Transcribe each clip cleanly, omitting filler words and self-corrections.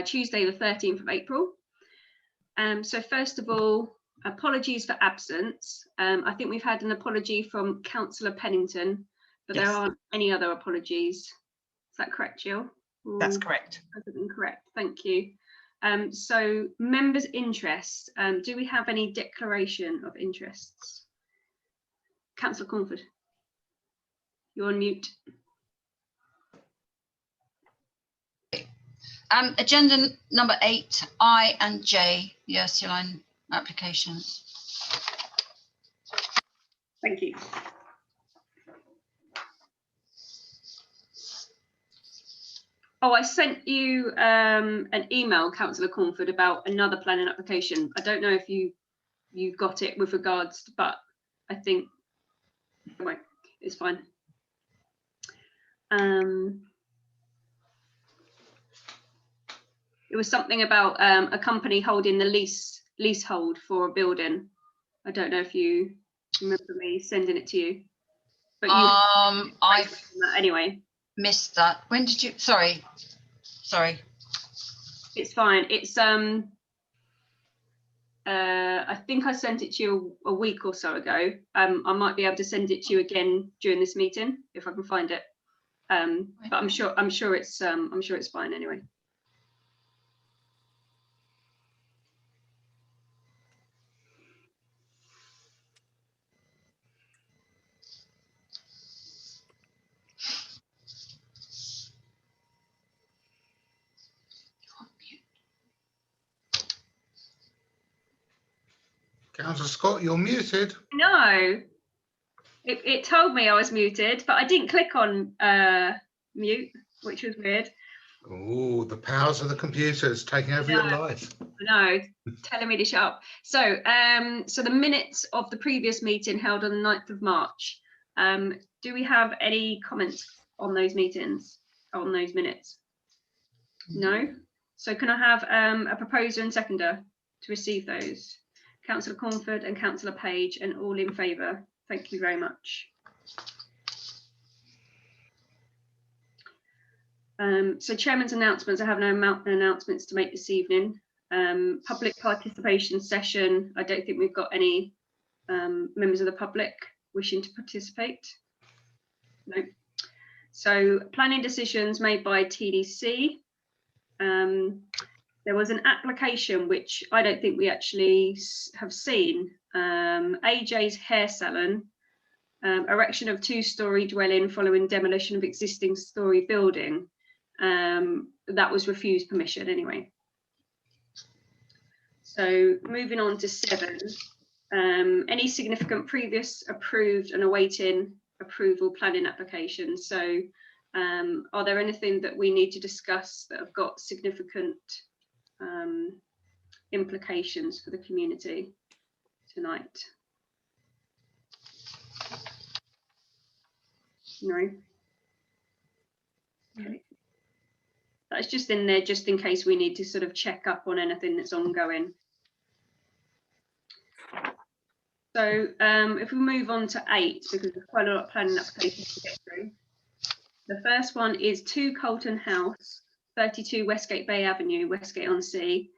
Tuesday the 13th of April. So first of all, apologies for absence. I think we've had an apology from Councillor Pennington, but Yes. there aren't any other apologies. Is that correct, Jill? That's correct. That's incorrect. Thank you. So members' interests. Do we have any declaration of interests? Councillor Cornford, you're on mute. Agenda number 8, I and J, the Ursuline applications. Thank you. Oh, I sent you an email, Councillor Cornford, about another planning application. I don't know if you've got it with regards, but I think anyway, it's fine. It was something about a company holding the leasehold for a building. I don't know if you remember me sending it to you. But you I anyway. Missed that. When did you? Sorry. It's fine. It's I think I sent it to you a week or so ago. I might be able to send it to you again during this meeting if I can find it. But I'm sure it's fine anyway. Councillor Scott, you're muted. No, it told me I was muted, but I didn't click on mute, which was weird. Oh, the powers of the computers taking over your life. No, telling me to shut up. So, so the minutes of the previous meeting held on the 9th of March. Do we have any comments on those meetings, on those minutes? No. So can I have a proposer and seconder to receive those? Councillor Cornford and Councillor Page, and all in favour. Thank you very much. So chairman's announcements. I have no announcements to make this evening. Public participation session. I don't think we've got any members of the public wishing to participate. No. So planning decisions made by TDC. There was an application which I don't think we actually have seen. AJ's Hair Salon, erection of 2-storey dwelling following demolition of existing storey building. That was refused permission anyway. So moving on to 7, any significant previous approved and awaiting approval planning applications. So are there anything that we need to discuss that have got significant implications for the community tonight? No. Okay. That's just in there just in case we need to sort of check up on anything that's ongoing. So if we move on to 8, because there's quite a lot of planning applications to get through. The first one is 2 Colton House, 32 Westgate Bay Avenue, Westgate-on-Sea.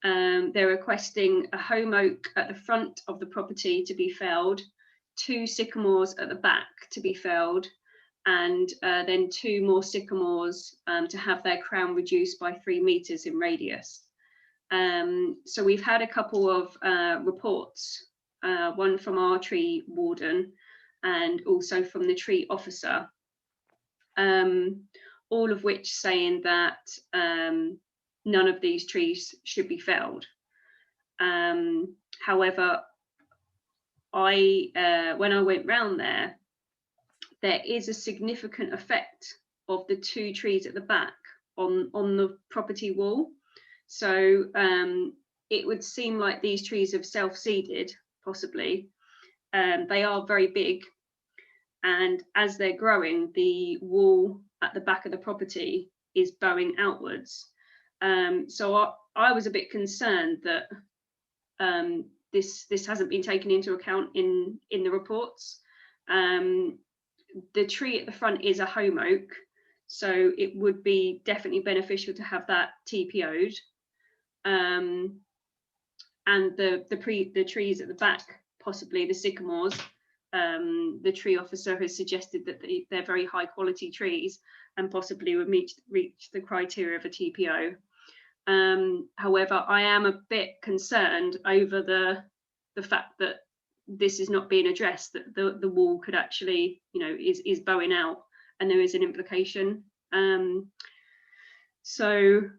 They're requesting a home oak at the front of the property to be felled, 2 sycamores at the back to be felled, and then 2 more sycamores to have their crown reduced by 3 meters in radius. So we've had a couple of reports, one from our tree warden and also from the tree officer, all of which saying that none of these trees should be felled. However, when I went round there is a significant effect of the 2 trees at the back on the property wall. So it would seem like these trees have self-seeded, possibly. They are very big, and as they're growing, the wall at the back of the property is bowing outwards. So I was a bit concerned that this hasn't been taken into account in the reports. The tree at the front is a home oak, So it would be definitely beneficial to have that TPO'd. And the trees at the back, possibly the sycamores, the tree officer has suggested that they're very high quality trees and possibly would reach the criteria of a TPO. However, I am a bit concerned over the fact that this is not being addressed, that the wall could actually, you know, is bowing out, and there is an implication. It's a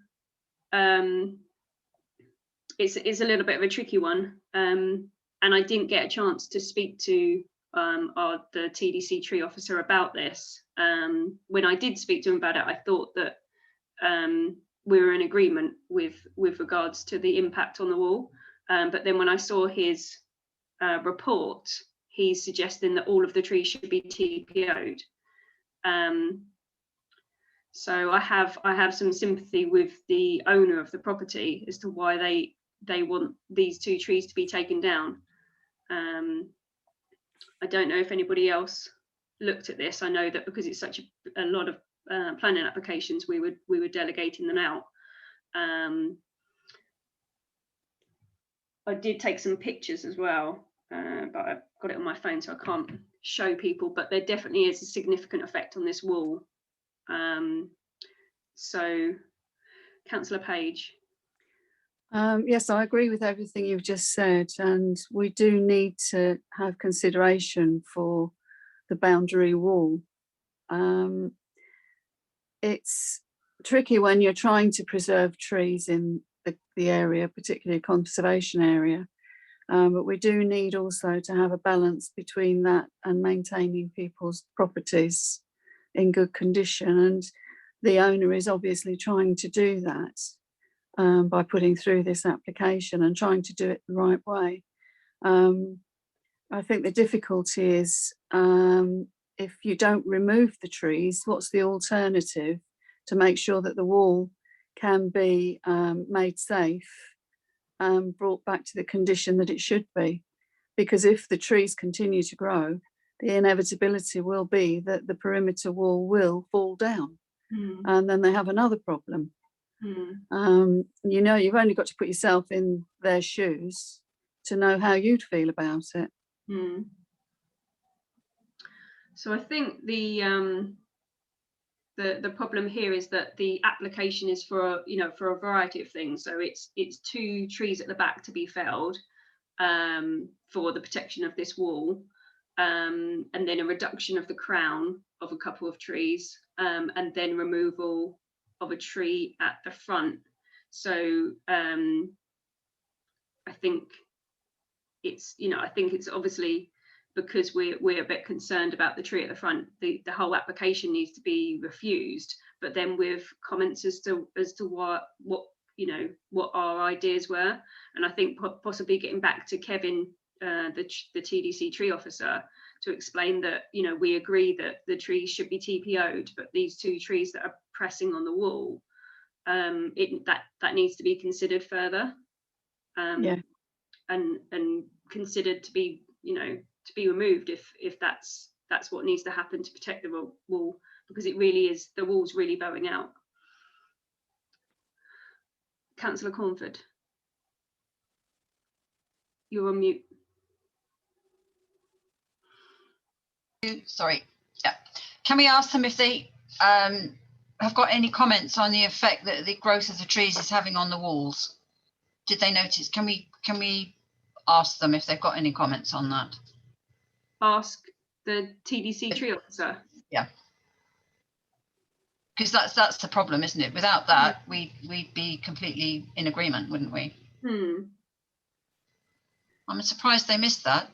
little bit of a tricky one, and I didn't get a chance to speak to the TDC tree officer about this. When I did speak to him about it, I thought that we were in agreement with regards to the impact on the wall, but then when I saw his report, he's suggesting that all of the trees should be TPO'd. So I have some sympathy with the owner of the property as to why they want these 2 trees to be taken down. I don't know if anybody else looked at this. I know that because it's such a lot of planning applications, we were delegating them out. I did take some pictures as well, but I've got it on my phone, so I can't show people, but there definitely is a significant effect on this wall. So, Councillor Page. Yes, I agree with everything you've just said, and we do need to have consideration for the boundary wall. It's tricky when you're trying to preserve trees in the area, particularly a conservation area, but we do need also to have a balance between that and maintaining people's properties in good condition, and the owner is obviously trying to do that by putting through this application and trying to do it the right way. I think the difficulty is if you don't remove the trees, what's the alternative to make sure that the wall can be made safe and brought back to the condition that it should be? Because if the trees continue to grow, the inevitability will be that the perimeter wall will fall down, and then they have another problem. You know, you've only got to put yourself in their shoes to know how you'd feel about it. So I think the problem here is that the application is for a variety of things. So it's 2 trees at the back to be felled for the protection of this wall, and then a reduction of the crown of a couple of trees, and then removal of a tree at the front. So I think it's obviously, because we're a bit concerned about the tree at the front, the whole application needs to be refused, but then with comments as to what our ideas were. And I think possibly getting back to Kevin, the TDC tree officer, to explain that we agree that the trees should be TPO'd, but these 2 trees that are pressing on the wall, that needs to be considered further, and considered to be removed if that's what needs to happen to protect the wall, because the wall's really bowing out. Councillor Cornford, you're on mute. Sorry. Yeah. Can we ask them if they have got any comments on the effect that the growth of the trees is having on the walls? Did they notice? Can we ask them if they've got any comments on that? Ask the TDC tree officer. Yeah. Because that's the problem, isn't it? Without that, we'd be completely in agreement, wouldn't we? I'm surprised they missed that.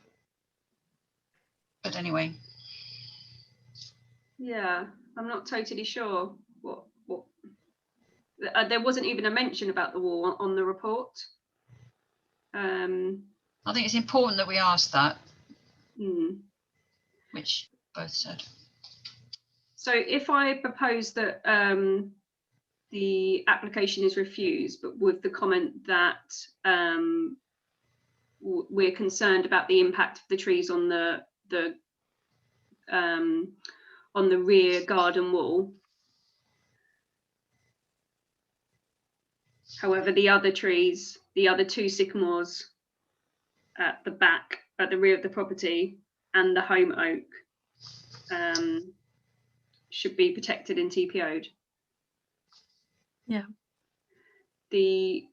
But anyway. Yeah, I'm not totally sure what there wasn't even a mention about the wall on the report. I think it's important that we ask that, which both said. So if I propose that the application is refused, but with the comment that we're concerned about the impact of the trees on the rear garden wall, However, the other trees, the other 2 sycamores at the back, at the rear of the property, and the home oak should be protected and TPO'd. Yeah. The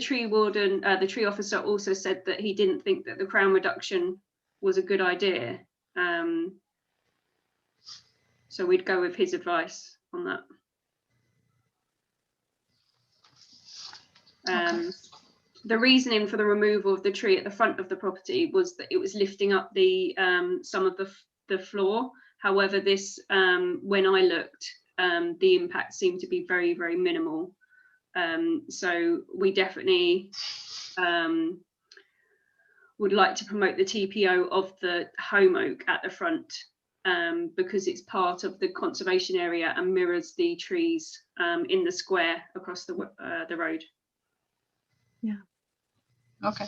tree warden, the tree officer also said that he didn't think that the crown reduction was a good idea. So we'd go with his advice on that. The reasoning for the removal of the tree at the front of the property was that it was lifting up the some of the floor. However, this when I looked, the impact seemed to be very, very minimal. So we definitely would like to promote the TPO of the home oak at the front, because it's part of the conservation area and mirrors the trees in the square across the road. Yeah. Okay.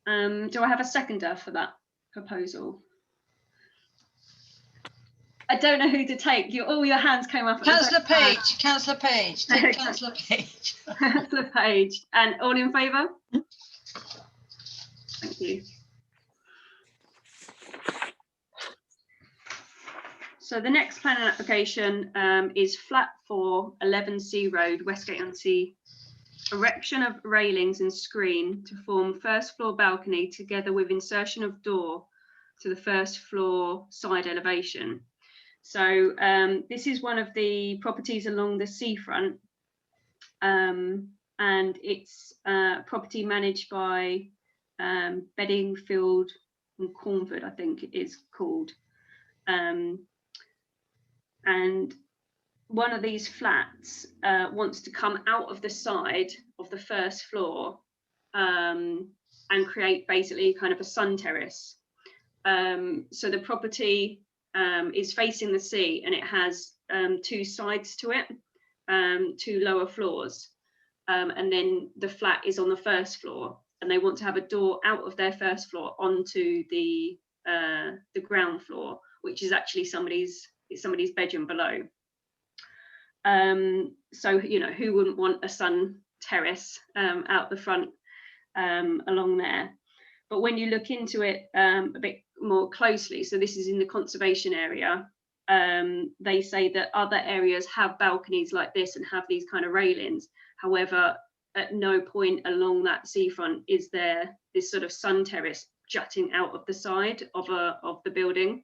Do I have a seconder for that proposal? I don't know who to take. All your hands came up. Councillor Page, Councillor Page, take Councillor Page. Councillor Page, and all in favour? Thank you. So the next planning application is flat 4, 11C Road, Westgate-on-Sea. Erection of railings and screen to form first floor balcony together with insertion of door to the first floor side elevation. So this is one of the properties along the seafront, and it's property managed by Beddingfield and Cornford, I think it is called. And one of these flats wants to come out of the side of the first floor and create basically kind of a sun terrace. So the property is facing the sea, and it has 2 sides to it, 2 lower floors, and then the flat is on the first floor, and they want to have a door out of their first floor onto the ground floor, which is actually somebody's bedroom below. So, you know, who wouldn't want a sun terrace out the front along there? But when you look into it a bit more closely, so this is in the conservation area, they say that other areas have balconies like this and have these kind of railings. However, at no point along that seafront is there this sort of sun terrace jutting out of the side of the building.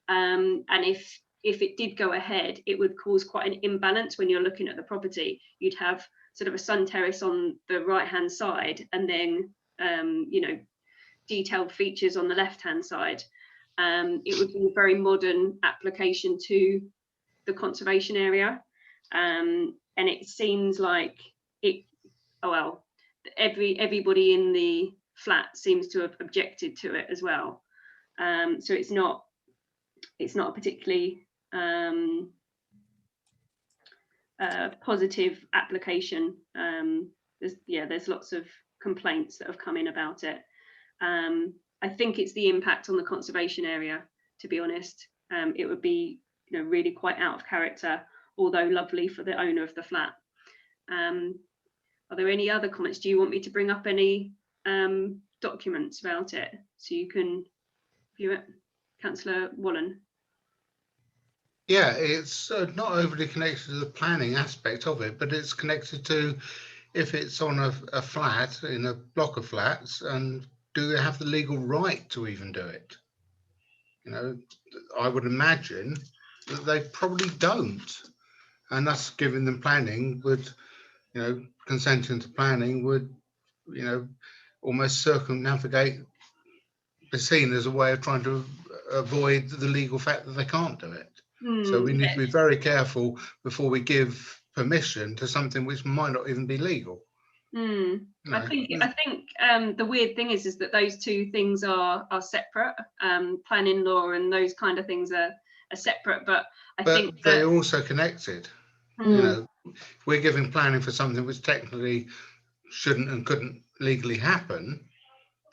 And if it did go ahead, it would cause quite an imbalance when you're looking at the property. You'd have sort of a sun terrace on the right hand side, and then you know, detailed features on the left hand side. It would be a very modern application to the conservation area, and it seems like everybody in the flat seems to have objected to it as well. So it's not a particularly positive application. There's lots of complaints that have come in about it. I think it's the impact on the conservation area, to be honest. It would be, you know, really quite out of character, although lovely for the owner of the flat. Are there any other comments? Do you want me to bring up any documents about it so you can view it? Councillor Wallen. Yeah, it's not overly connected to the planning aspect of it, but it's connected to if it's on a flat, in a block of flats, and do they have the legal right to even do it? You know, I would imagine that they probably don't. And us giving them planning would, you know, consenting to planning would, you know, almost circumnavigate, be seen as a way of trying to avoid the legal fact that they can't do it. So we need to be very careful before we give permission to something which might not even be legal. No. I think the weird thing is that those two things are separate. Planning law and those kind of things are separate, but I think they're also connected. You know, if we're giving planning for something which technically shouldn't and couldn't legally happen,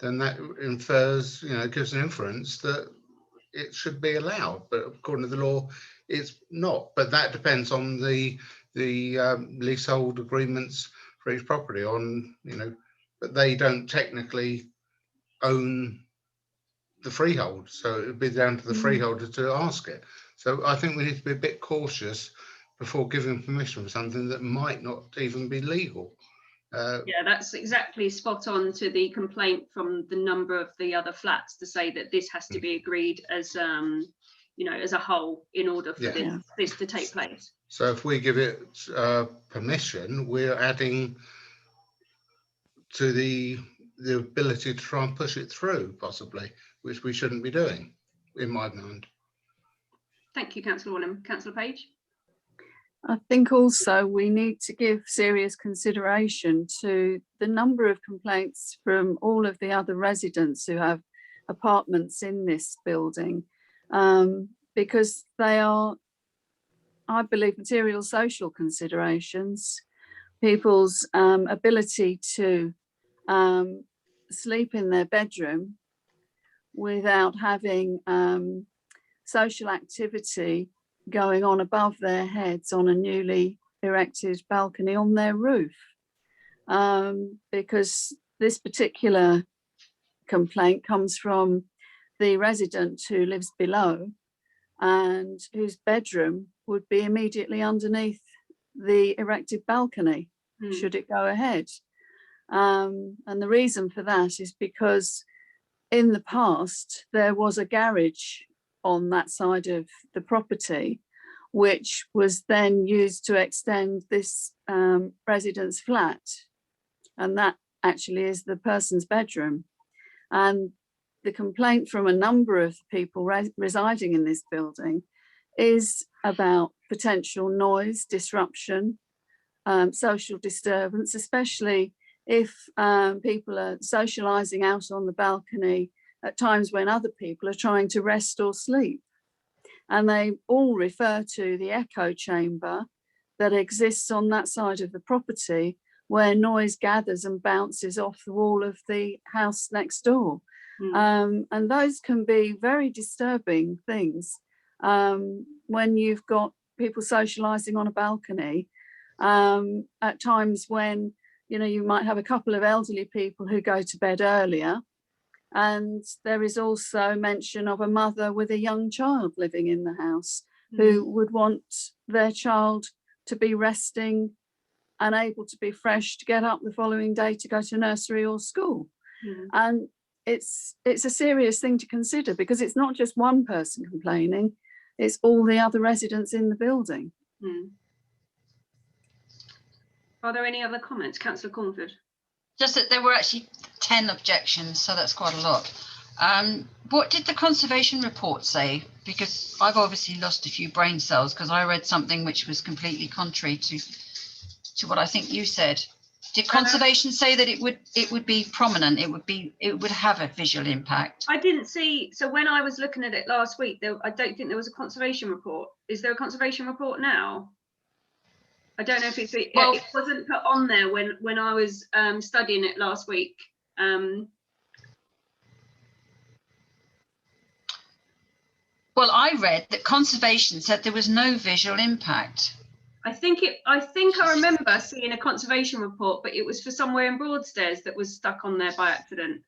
then that infers, you know, gives an inference that it should be allowed, but according to the law it's not. But that depends on the the leasehold agreements for each property on, but they don't technically own the freehold. So it would be down to the freeholder to ask it. So I think we need to be a bit cautious before giving permission for something that might not even be legal. Yeah, that's exactly spot on to the complaint from the number of the other flats to say that this has to be agreed as, as a whole in order for this to take place. So if we give it permission, we're adding to the ability to try and push it through, possibly, which we shouldn't be doing, in my mind. Thank you, Councillor Wallingham. Councillor Page? I think also we need to give serious consideration to the number of complaints from all of the other residents who have apartments in this building, because they are, I believe, material social considerations. People's ability to sleep in their bedroom without having social activity going on above their heads on a newly erected balcony on their roof. Because this particular complaint comes from the resident who lives below and whose bedroom would be immediately underneath the erected balcony, should it go ahead. And the reason for that is because in the past, there was a garage on that side of the property, which was then used to extend this resident's flat. And that actually is the person's bedroom. And the complaint from a number of people residing in this building is about potential noise, disruption, social disturbance, especially if people are socialising out on the balcony at times when other people are trying to rest or sleep. And they all refer to the echo chamber that exists on that side of the property where noise gathers and bounces off the wall of the house next door. And those can be very disturbing things when you've got people socialising on a balcony at times when, you might have a couple of elderly people who go to bed earlier. And there is also mention of a mother with a young child living in the house who would want their child to be resting and able to be fresh to get up the following day to go to nursery or school. And it's a serious thing to consider, because it's not just one person complaining, it's all the other residents in the building. Are there any other comments? Councillor Cornford? Just that there were actually 10 objections, so that's quite a lot. What did the conservation report say? Because I've obviously lost a few brain cells because I read something which was completely contrary to what I think you said. Did conservation say that it would be prominent? It would have a visual impact? I didn't see. So when I was looking at it last week, I don't think there was a conservation report. Is there a conservation report now? I don't know if it wasn't put on there when I was studying it last week. Well, I read that conservation said there was no visual impact. I think I remember seeing a conservation report, but it was for somewhere in Broadstairs that was stuck on there by accident.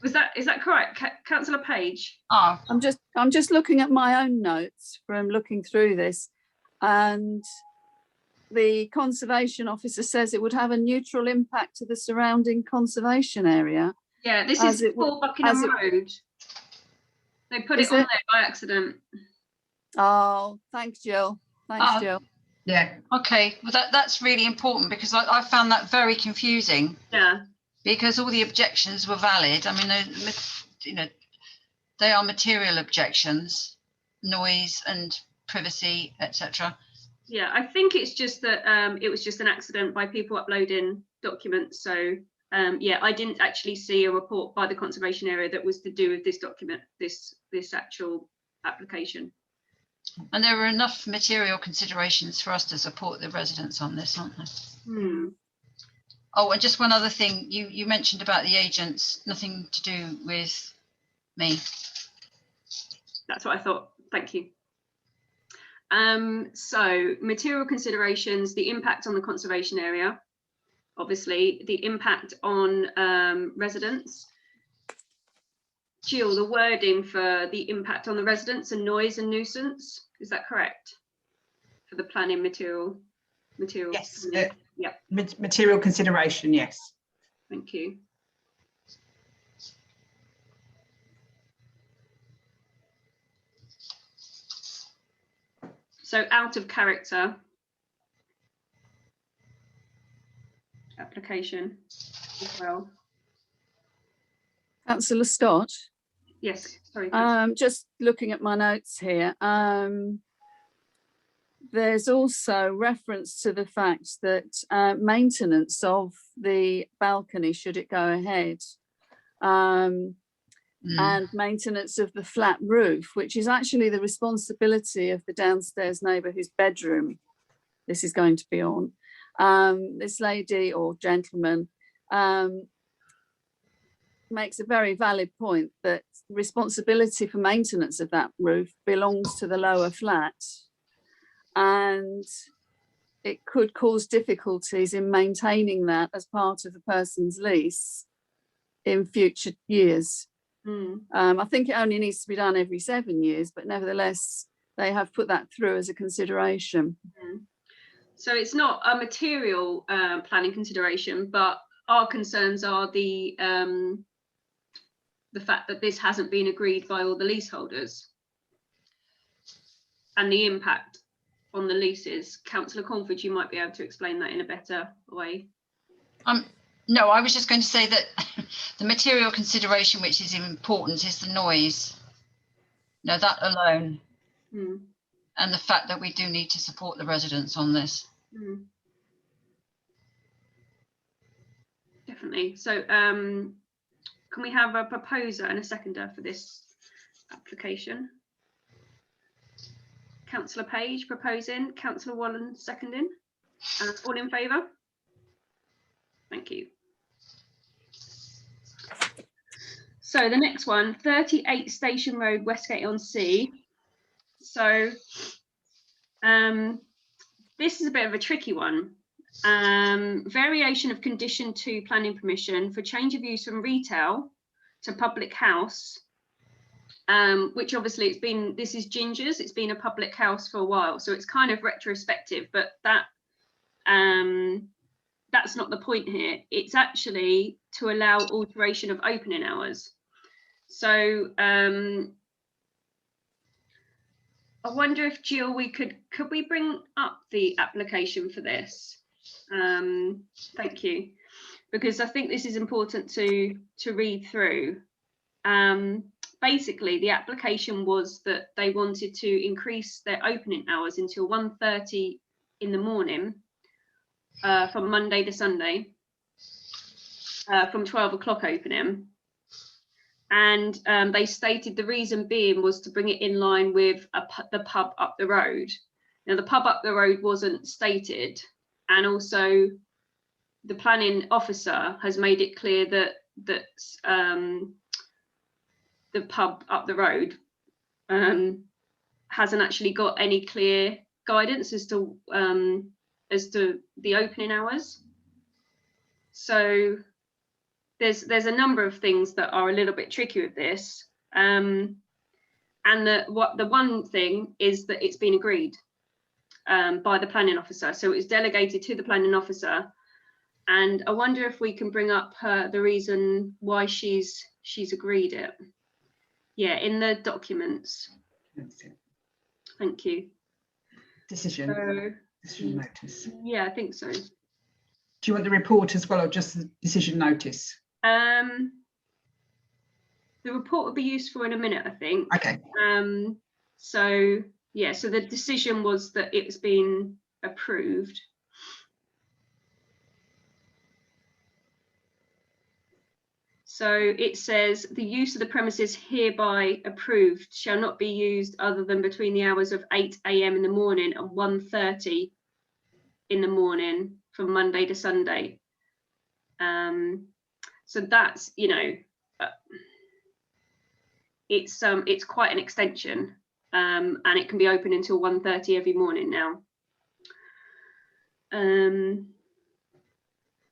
Is that correct, Councillor Page? Oh, I'm just looking at my own notes from looking through this, and the conservation officer says it would have a neutral impact to the surrounding conservation area. Yeah, this is for Buckingham Road. They put it on there by accident. Oh, thanks, Jill. Thanks, Jill. Yeah. Okay. Well, that's really important, because I found that very confusing. Yeah. Because all the objections were valid. I mean, they are material objections, noise and privacy, etc. Yeah, I think it's just that it was just an accident by people uploading documents. So yeah, I didn't actually see a report by the conservation area that was to do with this document, this actual application. And there were enough material considerations for us to support the residents on this, aren't there? Oh, and just one other thing, you mentioned about the agents, nothing to do with me. That's what I thought. Thank you. So material considerations, the impact on the conservation area, obviously the impact on residents. Jill, the wording for the impact on the residents and noise and nuisance, is that correct? For the planning material? Yes. Yeah. Material consideration, yes. Thank you. So out of character application as well. Councillor Scott, Yes, sorry. just looking at my notes here. There's also reference to the fact that maintenance of the balcony, should it go ahead, and maintenance of the flat roof, which is actually the responsibility of the downstairs neighbour whose bedroom this is going to be on. This lady or gentleman makes a very valid point that responsibility for maintenance of that roof belongs to the lower flat, and it could cause difficulties in maintaining that as part of the person's lease in future years. I think it only needs to be done every 7 years, but nevertheless, they have put that through as a consideration. So it's not a material planning consideration, but our concerns are the fact that this hasn't been agreed by all the leaseholders and the impact on the leases. Councillor Cornford, you might be able to explain that in a better way. No, I was just going to say that the material consideration which is important is the noise. No, that alone. And the fact that we do need to support the residents on this. Definitely. So can we have a proposer and a seconder for this application? Councillor Page proposing, Councillor Wallen seconding. All in favour? Thank you. So the next one, 38 Station Road, Westgate-on-Sea. So this is a bit of a tricky one. Variation of condition 2 planning permission for change of use from retail to public house, which obviously this is Ginger's, it's been a public house for a while, so it's kind of retrospective, but that's not the point here. It's actually to allow alteration of opening hours. So I wonder if Jill, could we bring up the application for this? Thank you, because I think this is important to read through. Basically, the application was that they wanted to increase their opening hours until 1:30 in the morning from Monday to Sunday, from 12 o'clock opening. And they stated the reason being was to bring it in line with the pub up the road. Now, the pub up the road wasn't stated, and also the planning officer has made it clear that the pub up the road hasn't actually got any clear guidance as to the opening hours. So there's a number of things that are a little bit tricky with this, and the one thing is that it's been agreed by the planning officer, so it's delegated to the planning officer. And I wonder if we can bring up the reason why she's agreed it. Yeah, in the documents. Thank you. Decision notice. Yeah, I think so. Do you want the report as well, or just the decision notice? The report will be useful in a minute, I think. Okay. So yeah, so the decision was that it's been approved. So it says the use of the premises hereby approved shall not be used other than between the hours of 8 AM in the morning and 1:30 in the morning from Monday to Sunday. So that's, you know, it's quite an extension. and it can be open until 1:30 every morning now.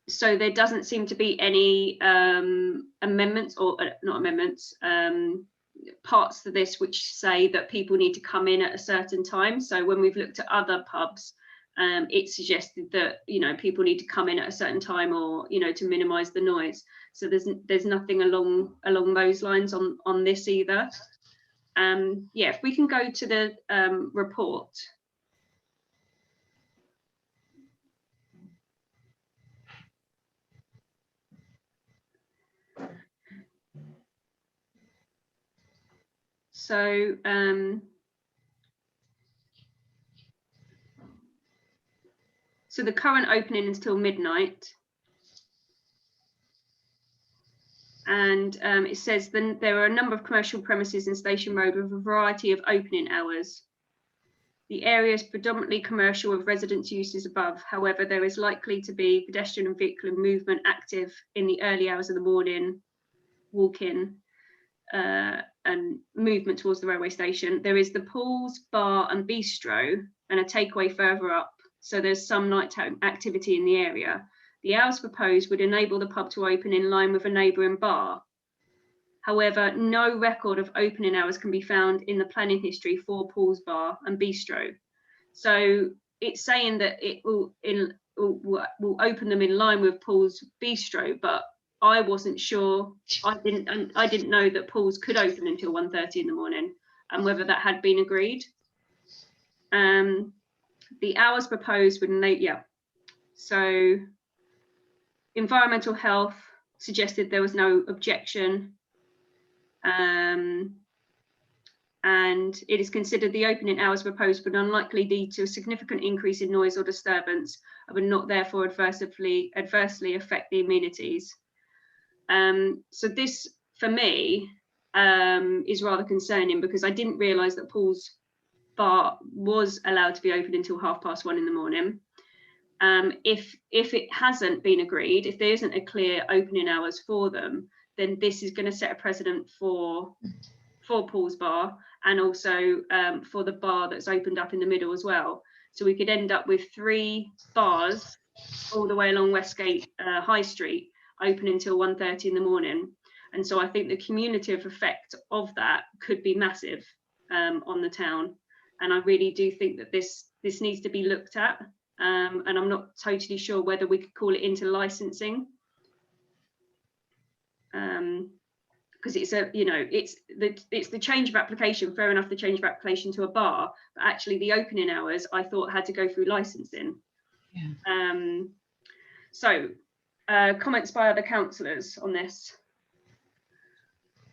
So there doesn't seem to be any amendments, or not amendments, parts to this which say that people need to come in at a certain time. So when we've looked at other pubs, it suggested that, you know, people need to come in at a certain time, or, you know, to minimize the noise. So there's nothing along those lines on this either. Yeah, if we can go to the report. So so the current opening is till midnight. And it says then there are a number of commercial premises in Station Road with a variety of opening hours. The area is predominantly commercial with residence uses above. However, there is likely to be pedestrian and vehicular movement active in the early hours of the morning, walk-in and movement towards the railway station. There is the pools, bar and bistro and a takeaway further up. So there's some nighttime activity in the area. The hours proposed would enable the pub to open in line with a neighbouring bar. However, no record of opening hours can be found in the planning history for Paul's Bar and Bistro. So it's saying that it will open them in line with Paul's Bistro, but I wasn't sure. I didn't know that Paul's could open until 1:30 in the morning, and whether that had been agreed. The hours proposed would so environmental health suggested there was no objection. And it is considered the opening hours proposed would unlikely lead to a significant increase in noise or disturbance and would not therefore adversely affect the amenities. So this, for me, is rather concerning, because I didn't realise that Paul's Bar was allowed to be open until 1:30 in the morning. If it hasn't been agreed, if there isn't a clear opening hours for them, then this is going to set a precedent for Paul's Bar, and also for the bar that's opened up in the middle as well. So we could end up with 3 bars all the way along Westgate High Street open until 1:30 in the morning. And so I think the cumulative effect of that could be massive on the town. And I really do think that this needs to be looked at. And I'm not totally sure whether we could call it into licensing. Because it's it's the change of application, fair enough, the change of application to a bar, but actually the opening hours I thought had to go through licensing. Yeah. So comments by other councillors on this.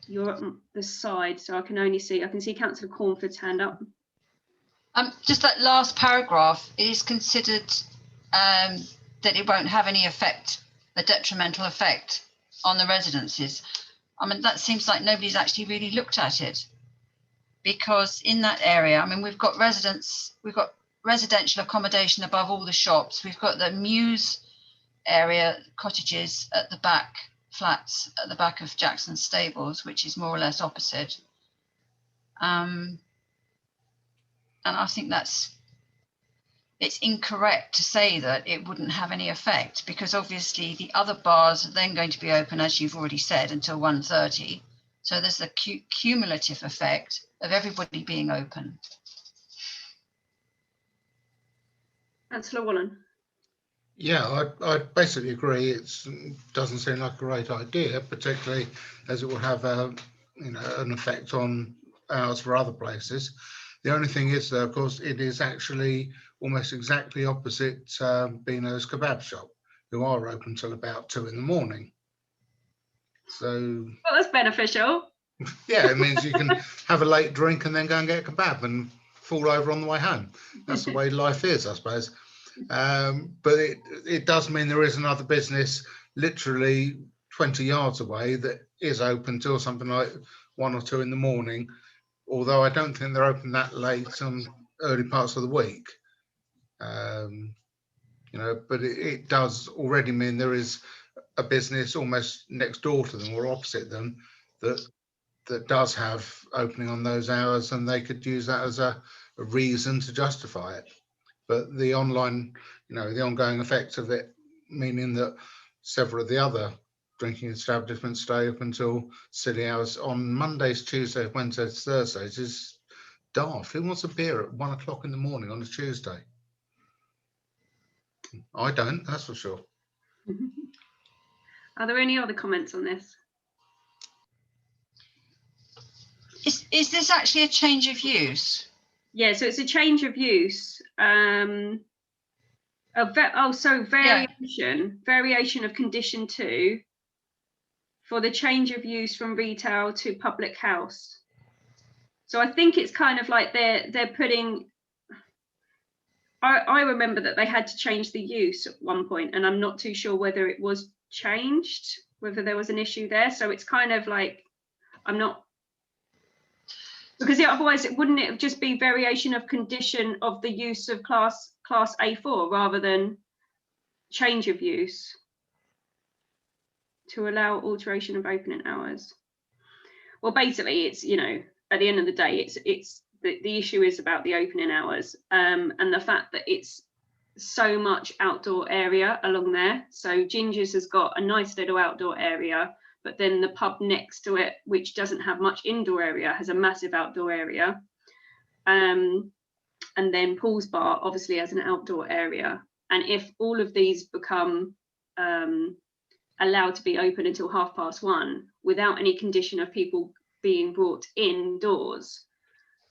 You're at the side, so I can see Councillor Cornford's hand up. Just that last paragraph, it is considered that it won't have any effect, a detrimental effect on the residences. I mean, that seems like nobody's actually really looked at it, because in that area, I mean, we've got residential accommodation above all the shops. We've got the Mews area cottages at the back, flats at the back of Jackson Stables, which is more or less opposite. And I think it's incorrect to say that it wouldn't have any effect, because obviously the other bars are then going to be open, as you've already said, until 1:30. So there's the cumulative effect of everybody being open. Councillor Wallen. Yeah, I basically agree. It doesn't seem like a great idea, particularly as it will have an effect on hours for other places. The only thing is, though, of course, it is actually almost exactly opposite Bino's Kebab Shop, who are open till about 2 in the morning. So, well, that's beneficial. Yeah, it means you can have a late drink and then go and get a kebab and fall over on the way home. That's the way life is, I suppose. But it does mean there is another business literally 20 yards away that is open till something like 1 or 2 in the morning, although I don't think they're open that late on early parts of the week. But it does already mean there is a business almost next door to them or opposite them that that does have opening on those hours, and they could use that as a reason to justify it. But the online, the ongoing effect of it, meaning that several of the other drinking establishments stay up until silly hours on Mondays, Tuesdays, Wednesdays, Thursdays, is daft. Who wants a beer at 1 o'clock in the morning on a Tuesday? I don't, that's for sure. Are there any other comments on this? Is this actually a change of use? Yeah, so it's a change of use. Variation of condition 2 for the change of use from retail to public house. So I think it's kind of like they're putting. I remember that they had to change the use at one point, and I'm not too sure whether it was changed, whether there was an issue there. So it's kind of like, I'm not, because otherwise wouldn't it just be variation of condition of the use of class A4 rather than change of use to allow alteration of opening hours? Well, basically it's, at the end of the day, it's the issue is about the opening hours, and the fact that it's so much outdoor area along there. So Ginger's has got a nice little outdoor area, but then the pub next to it, which doesn't have much indoor area, has a massive outdoor area. And then Paul's Bar obviously has an outdoor area. And if all of these become allowed to be open until 1:30 without any condition of people being brought indoors,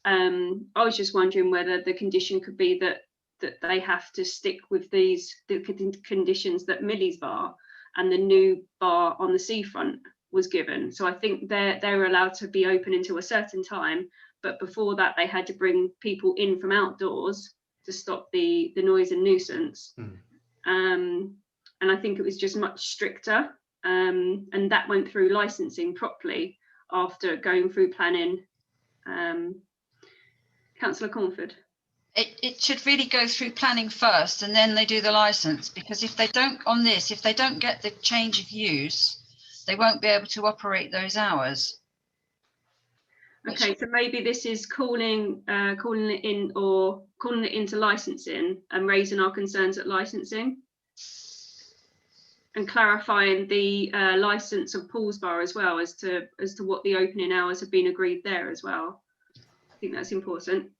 I was just wondering whether the condition could be that they have to stick with the conditions that Millie's Bar and the new bar on the seafront was given. So I think they're allowed to be open until a certain time, but before that they had to bring people in from outdoors to stop the noise and nuisance. And I think it was just much stricter, and that went through licensing properly after going through planning. Councillor Cornford. It should really go through planning first, and then they do the license, because if they don't get the change of use, they won't be able to operate those hours. Okay, so maybe this is calling it in, or calling it into licensing and raising our concerns at licensing and clarifying the license of Paul's Bar as well as to what the opening hours have been agreed there as well. I think that's important.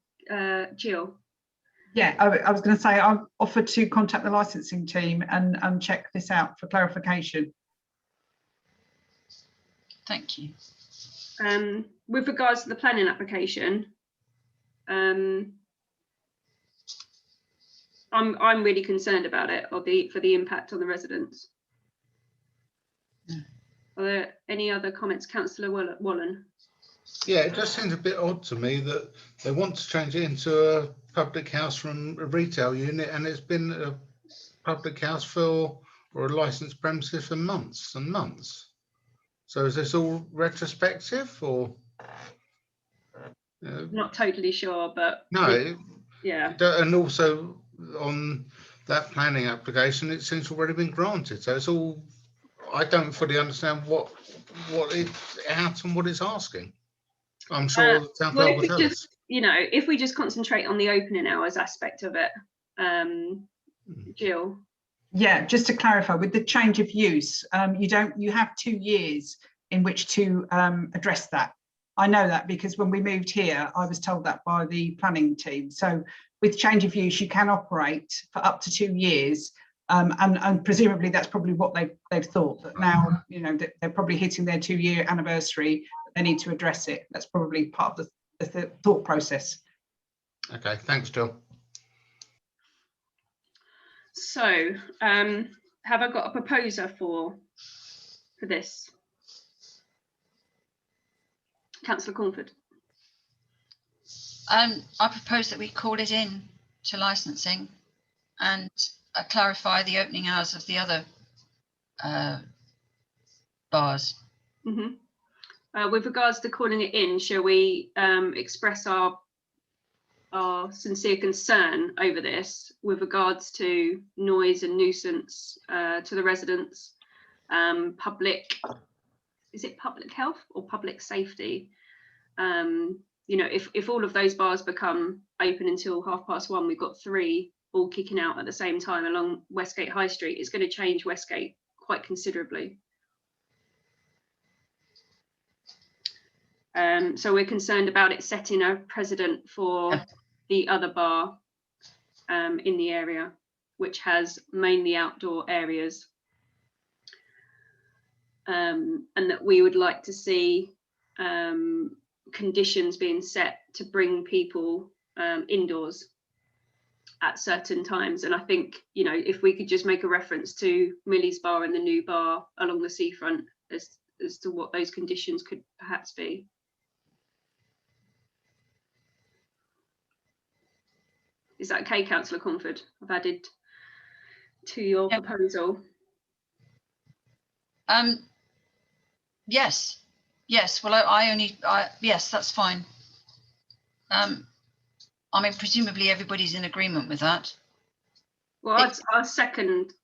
Jill. Yeah, I was going to say I've offered to contact the licensing team and check this out for clarification. Thank you. With regards to the planning application, I'm really concerned about it, for the impact on the residents. Are there any other comments, Councillor Wallen? Yeah, it just seems a bit odd to me that they want to change it into a public house from a retail unit, and it's been a public house or a licensed premises for months and months. So is this all retrospective, or? Not totally sure, but no. Yeah. And also on that planning application, it seems already been granted. So it's all. I don't fully understand what it's out and what it's asking. I'm sure the town clerk will tell us. If we just concentrate on the opening hours aspect of it, Jill. Yeah, just to clarify, with the change of use, you have 2 years in which to address that. I know that because when we moved here, I was told that by the planning team. So with change of use, you can operate for up to 2 years. And presumably that's probably what they've thought, that now, they're probably hitting their 2-year anniversary, they need to address it. That's probably part of the thought process. Okay, thanks, Jill. So, have I got a proposer for this? Councillor Cornford. I propose that we call it in to licensing and clarify the opening hours of the other bars. Mm-hmm. With regards to calling it in, shall we express our sincere concern over this with regards to noise and nuisance to the residents, public is it public health or public safety? You know, if all of those bars become open until 1:30, we've got 3 all kicking out at the same time along Westgate High Street. It's going to change Westgate quite considerably. So we're concerned about it setting a precedent for the other bar in the area, which has mainly outdoor areas. And that we would like to see conditions being set to bring people indoors at certain times. And I think, you know, if we could just make a reference to Millie's Bar and the new bar along the seafront as to what those conditions could perhaps be. Is that okay, Councillor Cornford? I've added to your proposal. Yes. Well, yes, that's fine. I mean, presumably everybody's in agreement with that. Well, I'll second.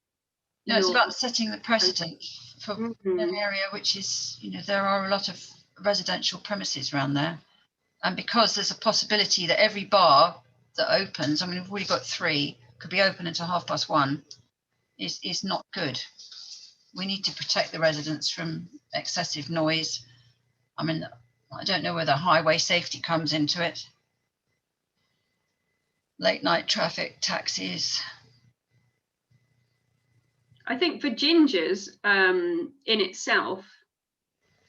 No, it's about setting the precedent for an area which is, you know, there are a lot of residential premises around there, and because there's a possibility that every bar that opens, I mean, we've already got 3, could be open until 1:30, is not good. We need to protect the residents from excessive noise. I mean, I don't know whether highway safety comes into it. Late night traffic, taxis. I think for Ginger's, in itself,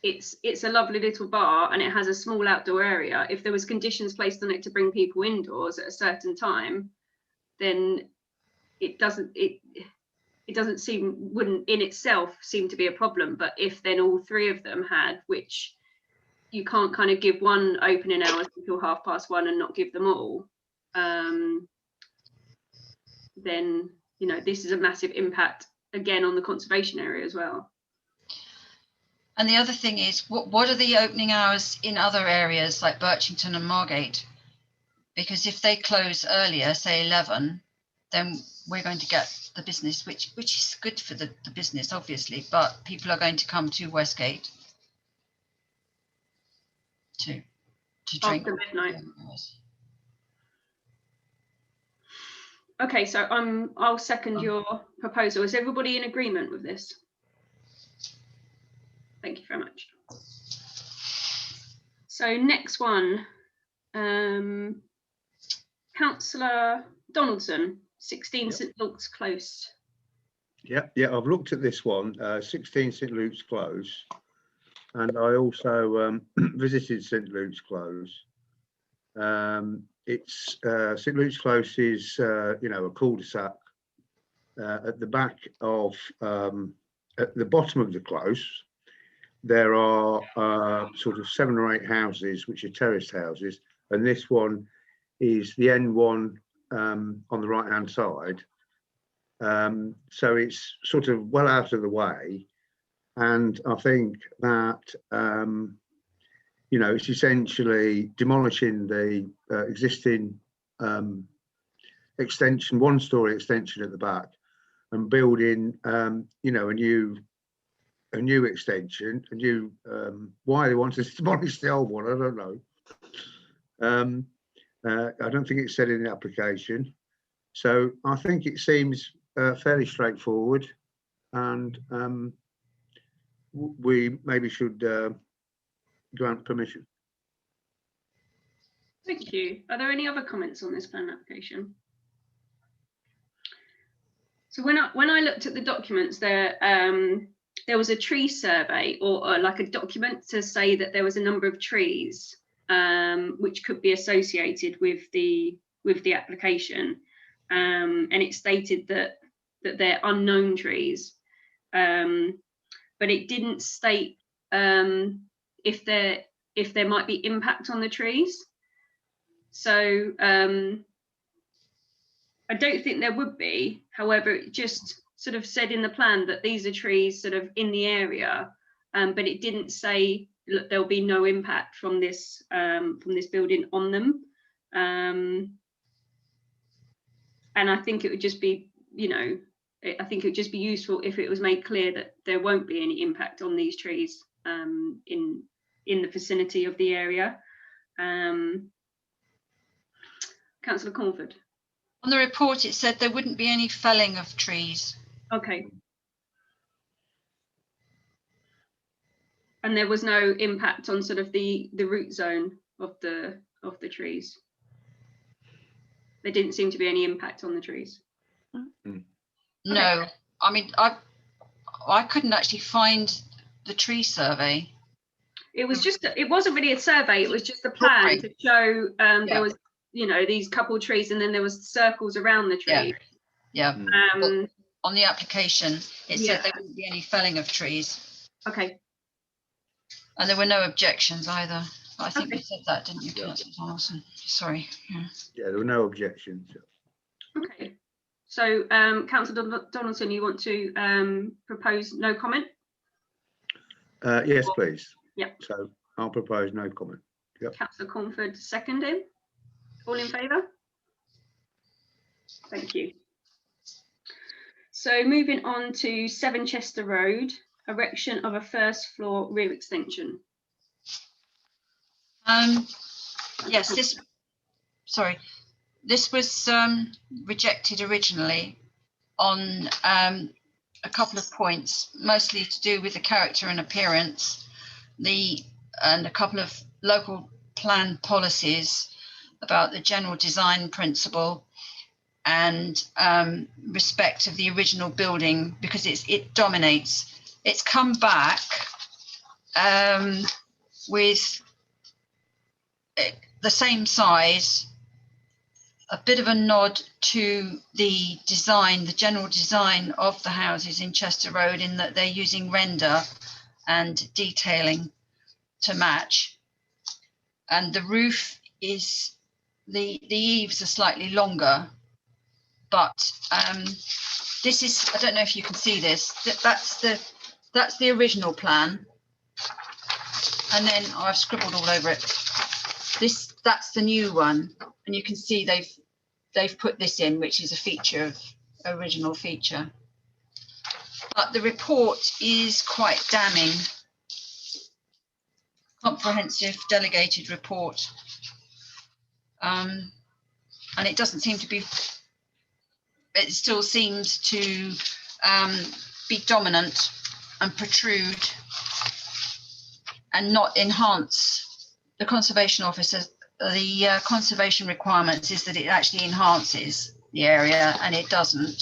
it's a lovely little bar and it has a small outdoor area. If there was conditions placed on it to bring people indoors at a certain time, then it doesn't wouldn't in itself seem to be a problem. But if then all 3 of them had, which you can't kind of give one opening hours until 1:30 and not give them all, then, you know, this is a massive impact again on the conservation area as well. And the other thing is, what are the opening hours in other areas like Birchington and Margate? Because if they close earlier, say 11, then we're going to get the business, which is good for the business, obviously, but people are going to come to Westgate to drink after midnight. Okay, so I'll second your proposal. Is everybody in agreement with this? Thank you very much. So next one, Councillor Donaldson, 16 St Luke's Close. Yeah, I've looked at this one, 16 St Luke's Close, and I also visited St Luke's Close. It's St Luke's Close is, you know, a cul-de-sac at the back of, at the bottom of the close. There are sort of 7 or 8 houses which are terraced houses, and this one is the N1 on the right hand side. So it's sort of well out of the way, and I think that you know, it's essentially demolishing the existing extension, 1-story extension at the back, and building you know, a new extension, a new why they want to demolish the old one, I don't know. I don't think it's said in the application, so I think it seems fairly straightforward, and we maybe should grant permission. Thank you. Are there any other comments on this plan application? So when I looked at the documents, there was a tree survey or like a document to say that there was a number of trees which could be associated with the application, and it stated that they're unknown trees, but it didn't state if there might be impact on the trees. So I don't think there would be. However, it just sort of said in the plan that these are trees sort of in the area, but it didn't say, look, there'll be no impact from this building on them. And I think it would just be, you know, I think it would just be useful if it was made clear that there won't be any impact on these trees in the vicinity of the area. Councillor Cornford. On the report, it said there wouldn't be any felling of trees. Okay. And there was no impact on sort of the root zone of the trees. There didn't seem to be any impact on the trees. No, I mean, I couldn't actually find the tree survey. It was just, it wasn't really a survey, it was just a plan Right. to show Yeah. there was, you know, these couple trees and then there was circles around the tree. Yeah, on the application, it Yeah. said there wouldn't be any felling of trees. Okay, And there were no objections either. I think you Okay. said that, didn't you, Yeah. Councillor Donaldson? Sorry. Yeah. Yeah, there were no objections. okay. So Councillor Donaldson, you want to propose no comment? Yes, please. Yeah. So I'll propose no comment. Councillor Cornford seconding. All in favour? Thank you. So moving on to 7 Chester Road, erection of a first floor rear extension. Yes, this was rejected originally on a couple of points, mostly to do with the character and appearance, and a couple of local plan policies about the general design principle and respect of the original building, because it dominates. It's come back with the same size, a bit of a nod to the design, the general design of the houses in Chester Road, in that they're using render and detailing to match. And the roof is, the eaves are slightly longer, but this is, I don't know if you can see this, that's the original plan. And then I've scribbled all over it. That's the new one, and you can see they've put this in, which is a feature of original feature. But the report is quite damning. Comprehensive delegated report, and it doesn't seem to be. It still seems to be dominant and protrude, and not enhance the conservation officer. The conservation requirements is that it actually enhances the area, and it doesn't.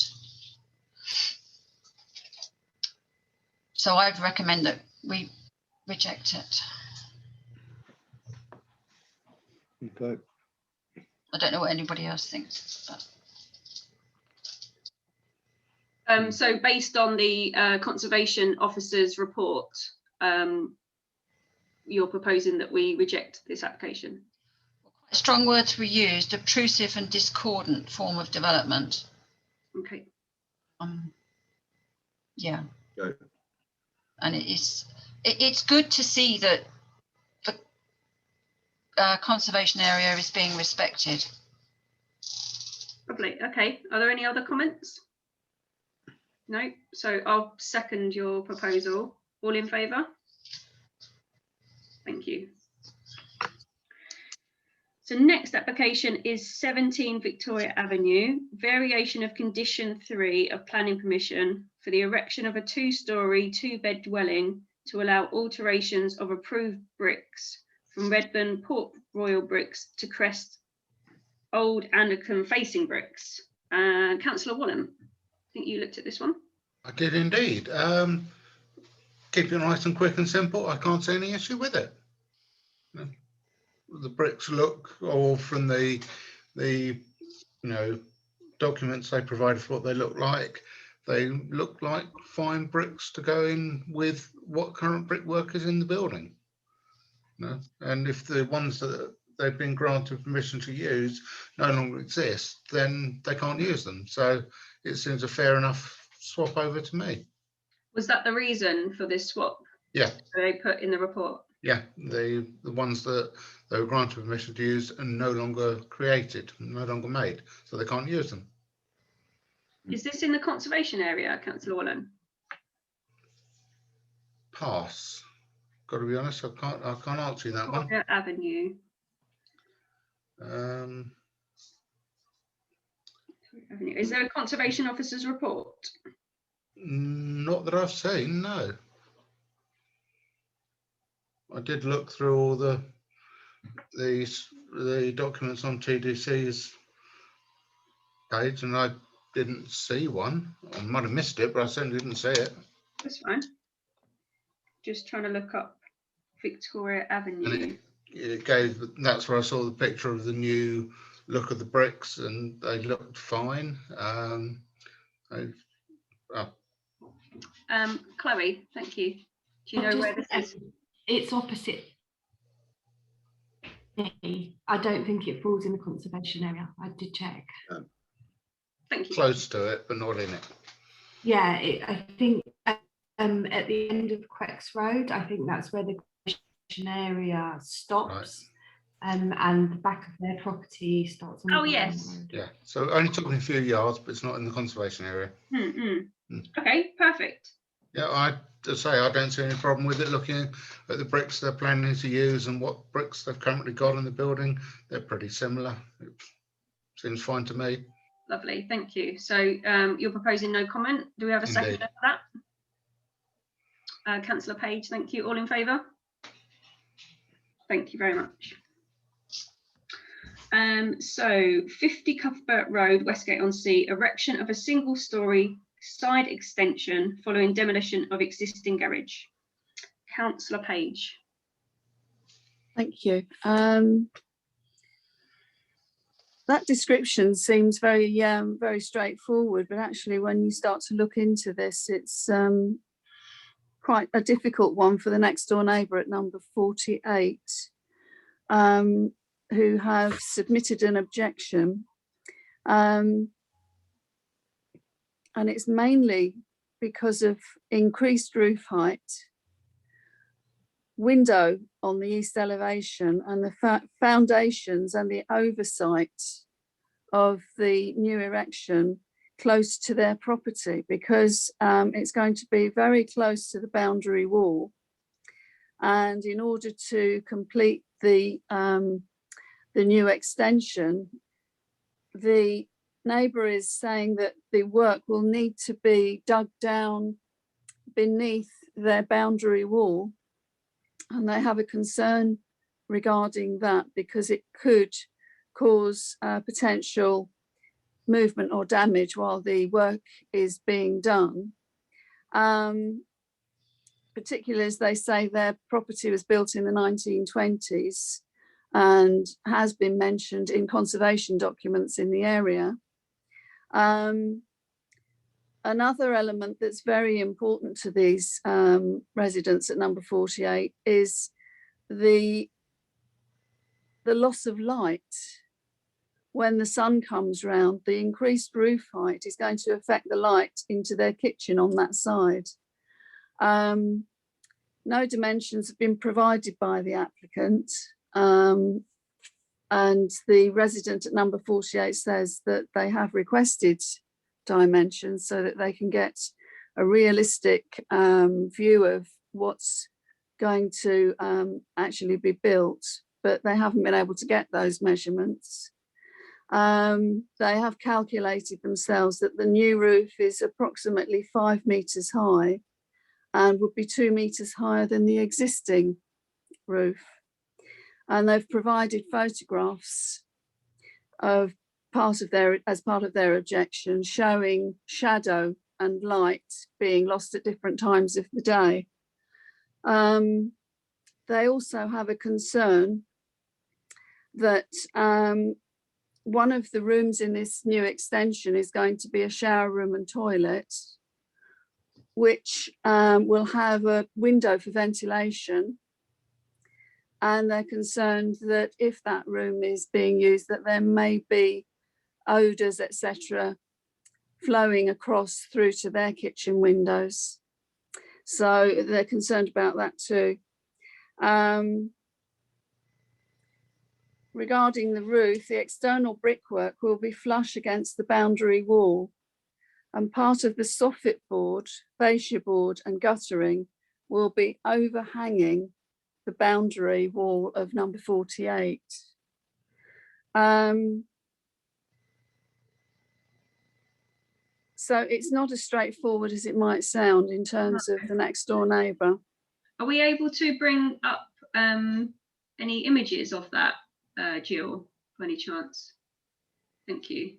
So I'd recommend that we reject it. Okay. I don't know what anybody else thinks. But So based on the conservation officer's report, you're proposing that we reject this application? strong words were used: obtrusive and discordant form of development. Okay. Yeah. Right. And it's good to see that the conservation area is being respected. Lovely. Okay. Are there any other comments? No. So I'll second your proposal. All in favour? Thank you. So next application is 17 Victoria Avenue, variation of condition 3 of planning permission for the erection of a 2-storey, 2-bed dwelling to allow alterations of approved bricks from Redburn Port Royal bricks to Crest Old Anglican facing bricks. Councillor Wallen, I think you looked at this one. I did indeed. Keep it nice and quick and simple. I can't see any issue with it. The bricks look, or from the documents they provided for what they look like fine bricks to go in with what current brickwork is in the building. And if the ones that they've been granted permission to use no longer exist, then they can't use them. So it seems a fair enough swap over to me. Was that the reason for this swap? Yeah. They put in the report. Yeah, the ones that they were granted permission to use are no longer created, no longer made, so they can't use them. Is this in the conservation area, Councillor Wallen? Pass. got to be honest, I can't answer you that one. Victoria Avenue. Is there a conservation officer's report? Not that I've seen, no. I did look through all the documents on TDC's page, and I didn't see one. I might have missed it, but I certainly didn't see it. That's fine. Just trying to look up Victoria Avenue. And it gave, that's where I saw the picture of the new look of the bricks, and they looked fine. Chloe, thank you. Do you know where this is? It's opposite me. I don't think it falls in the conservation area. I did check. Thank you. Close to it, but not in it. Yeah, I think at the end of Quex Road, I think that's where the conservation area stops. And the back of their property starts on the bottom yes. road. Yeah, so only talking a few yards, but it's not in the conservation area. Okay, perfect. Yeah, I don't see any problem with it. Looking at the bricks they're planning to use and what bricks they've currently got in the building, they're pretty similar. It seems fine to me. Lovely, thank you. So you're proposing no comment. Do we have a second Indeed. for that? Councillor Page, thank you. All in favour? Thank you very much. So 50 Cuthbert Road, Westgate-on-Sea, erection of a single-storey side extension following demolition of existing garage. Councillor Page. Thank you. That description seems very very straightforward, but actually when you start to look into this, it's quite a difficult one for the next door neighbour at number 48, who have submitted an objection. And it's mainly because of increased roof height, window on the east elevation, and the foundations and the oversight of the new erection close to their property, because it's going to be very close to the boundary wall. And in order to complete the new extension, the neighbour is saying that the work will need to be dug down beneath their boundary wall, and they have a concern regarding that because it could cause potential movement or damage while the work is being done. Particularly as they say their property was built in the 1920s and has been mentioned in conservation documents in the area. Another element that's very important to these residents at number 48 is the loss of light. When the sun comes round, the increased roof height is going to affect the light into their kitchen on that side. No dimensions have been provided by the applicant, and the resident at number 48 says that they have requested dimensions so that they can get a realistic view of what's going to actually be built, but they haven't been able to get those measurements. They have calculated themselves that the new roof is approximately 5 metres high and would be 2 metres higher than the existing roof. And they've provided photographs of as part of their objection, showing shadow and light being lost at different times of the day. They also have a concern that one of the rooms in this new extension is going to be a shower room and toilet, which will have a window for ventilation. And they're concerned that if that room is being used, that there may be odours, etc., flowing across through to their kitchen windows. So they're concerned about that too. Regarding the roof, the external brickwork will be flush against the boundary wall, and part of the soffit board, fascia board and guttering will be overhanging the boundary wall of number 48. So it's not as straightforward as it might sound in terms of the next door neighbour. Are we able to bring up any images of that, Jill, by any chance? Thank you.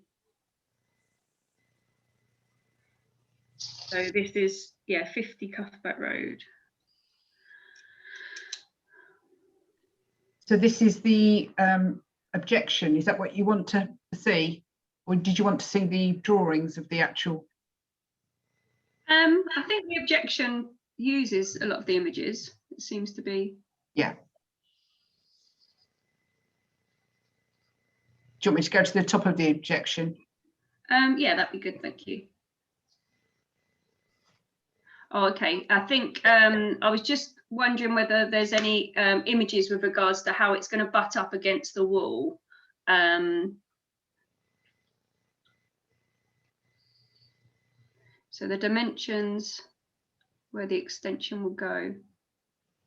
So this is, yeah, 50 Cuthbert Road. So this is the objection. Is that what you want to see? Or did you want to see the drawings of the actual? I think the objection uses a lot of the images. It seems to be. Yeah. Do you want me to go to the top of the objection? Yeah, that'd be good, thank you. Oh, okay, I think I was just wondering whether there's any images with regards to how it's going to butt up against the wall. So the dimensions where the extension will go.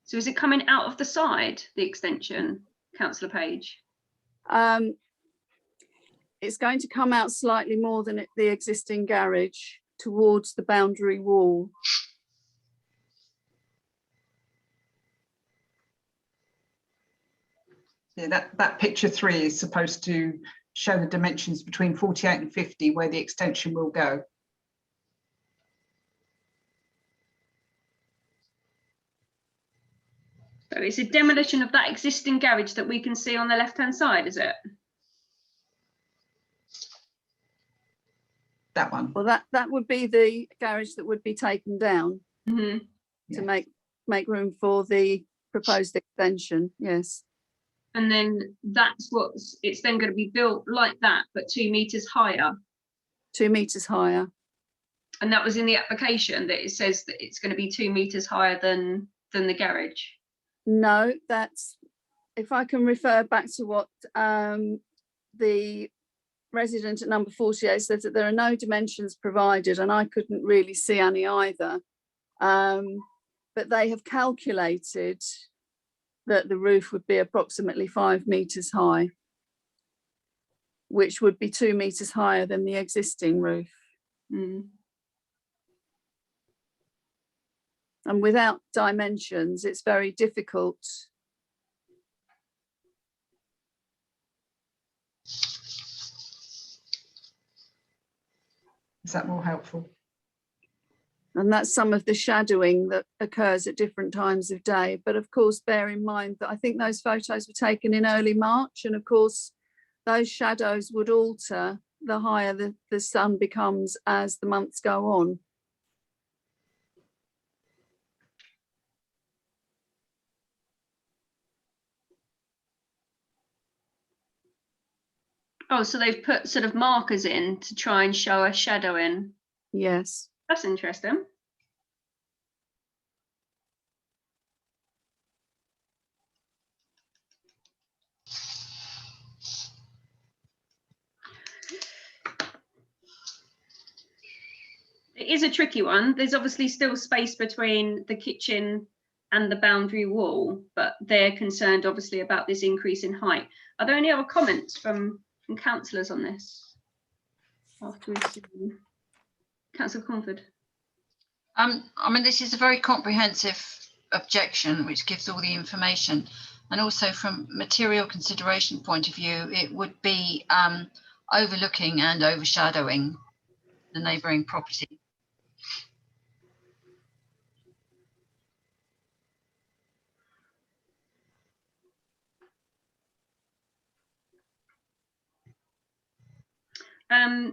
So is it coming out of the side, the extension, Councillor Page? It's going to come out slightly more than the existing garage towards the boundary wall. Yeah, that picture 3 is supposed to show the dimensions between 48 and 50 where the extension will go. So it's a demolition of that existing garage that we can see on the left-hand side, is it? That one. Well, that would be the garage that would be taken down Mm-hmm. to make room for the proposed extension. Yes. And then it's then going to be built like that, but 2 meters higher. 2 meters higher. And that was in the application that it says that it's going to be 2 meters higher than the garage. No, that's, if I can refer back to what the resident at number 48 says, that there are no dimensions provided, and I couldn't really see any either. But they have calculated that the roof would be approximately 5 meters high, which would be 2 meters higher than the existing roof. Mm. And without dimensions, it's very difficult. Is that more helpful? And that's some of the shadowing that occurs at different times of day. But of course, bear in mind that I think those photos were taken in early March. And of course, those shadows would alter the higher the sun becomes as the months go on. Oh, so they've put sort of markers in to try and show a shadow in. Yes. That's interesting. It is a tricky one. There's obviously still space between the kitchen and the boundary wall, but they're concerned obviously about this increase in height. Are there any other comments from councillors on this? After we've seen Councillor Cornford. I mean, this is a very comprehensive objection, which gives all the information. And also from material consideration point of view, it would be overlooking and overshadowing the neighbouring property.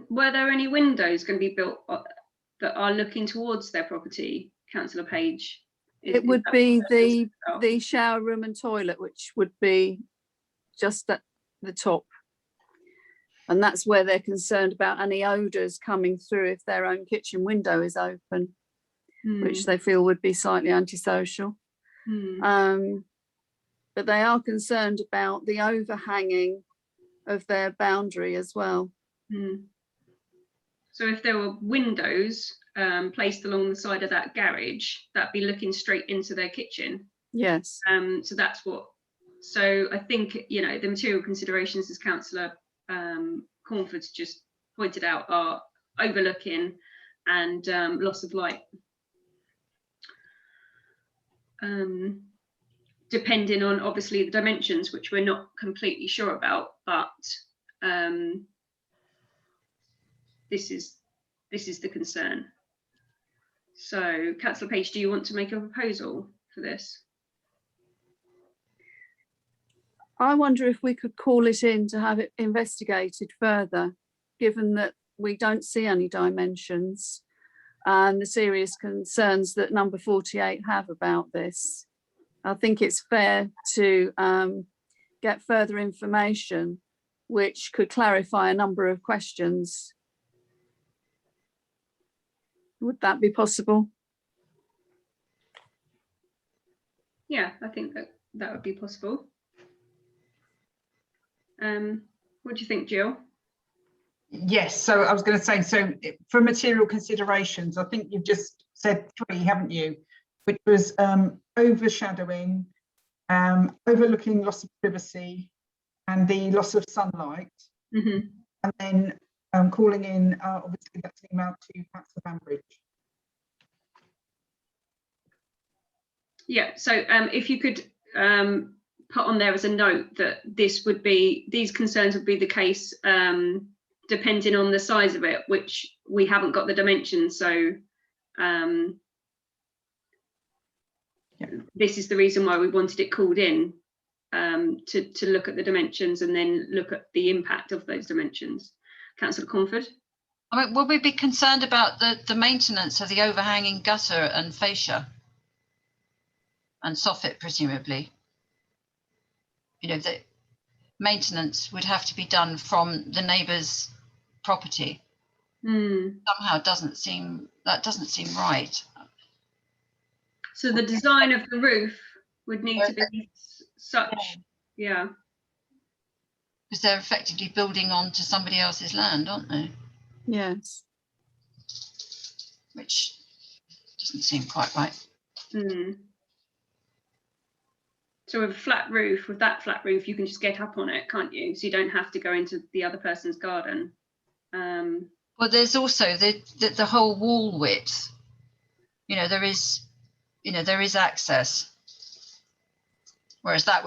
Were there any windows going to be built that are looking towards their property, Councillor Page? It would be the shower room and toilet, which would be just at the top. And that's where they're concerned about any odours coming through if their own kitchen window is open, which they feel would be slightly antisocial. But they are concerned about the overhanging of their boundary as well. So if there were windows placed along the side of that garage, that'd be looking straight into their kitchen. Yes. So that's what. So I think, you know, the material considerations, as Councillor Cornford's just pointed out, are overlooking and loss of light. Depending on obviously the dimensions, which we're not completely sure about, but this is the concern. So, Councillor Page, do you want to make a proposal for this? I wonder if we could call it in to have it investigated further, given that we don't see any dimensions and the serious concerns that number 48 have about this. I think it's fair to get further information which could clarify a number of questions. Would that be possible? Yeah, I think that would be possible. What do you think, Jill? Yes, so I was going to say, so for material considerations, I think you've just said 3, haven't you? Which was overshadowing, overlooking loss of privacy, and the loss of sunlight. Mm-hmm. And then calling in, obviously that's an email to Councillor Banbridge. Yeah, so if you could put on there as a note that these concerns would be the case depending on the size of it, which we haven't got the dimensions. So this is the reason why we wanted it called in, to look at the dimensions and then look at the impact of those dimensions. Councillor Cornford? I mean, will we be concerned about the maintenance of the overhanging gutter and fascia and soffit, presumably? You know, the maintenance would have to be done from the neighbour's property. Somehow doesn't seem right. So the design of the roof would need to be such, yeah. Because they're effectively building onto somebody else's land, aren't they? Yes. Which doesn't seem quite right. So with a flat roof, with that flat roof, you can just get up on it, can't you? So you don't have to go into the other person's garden. Well, there's also the whole wall width. You know, there is access. Whereas that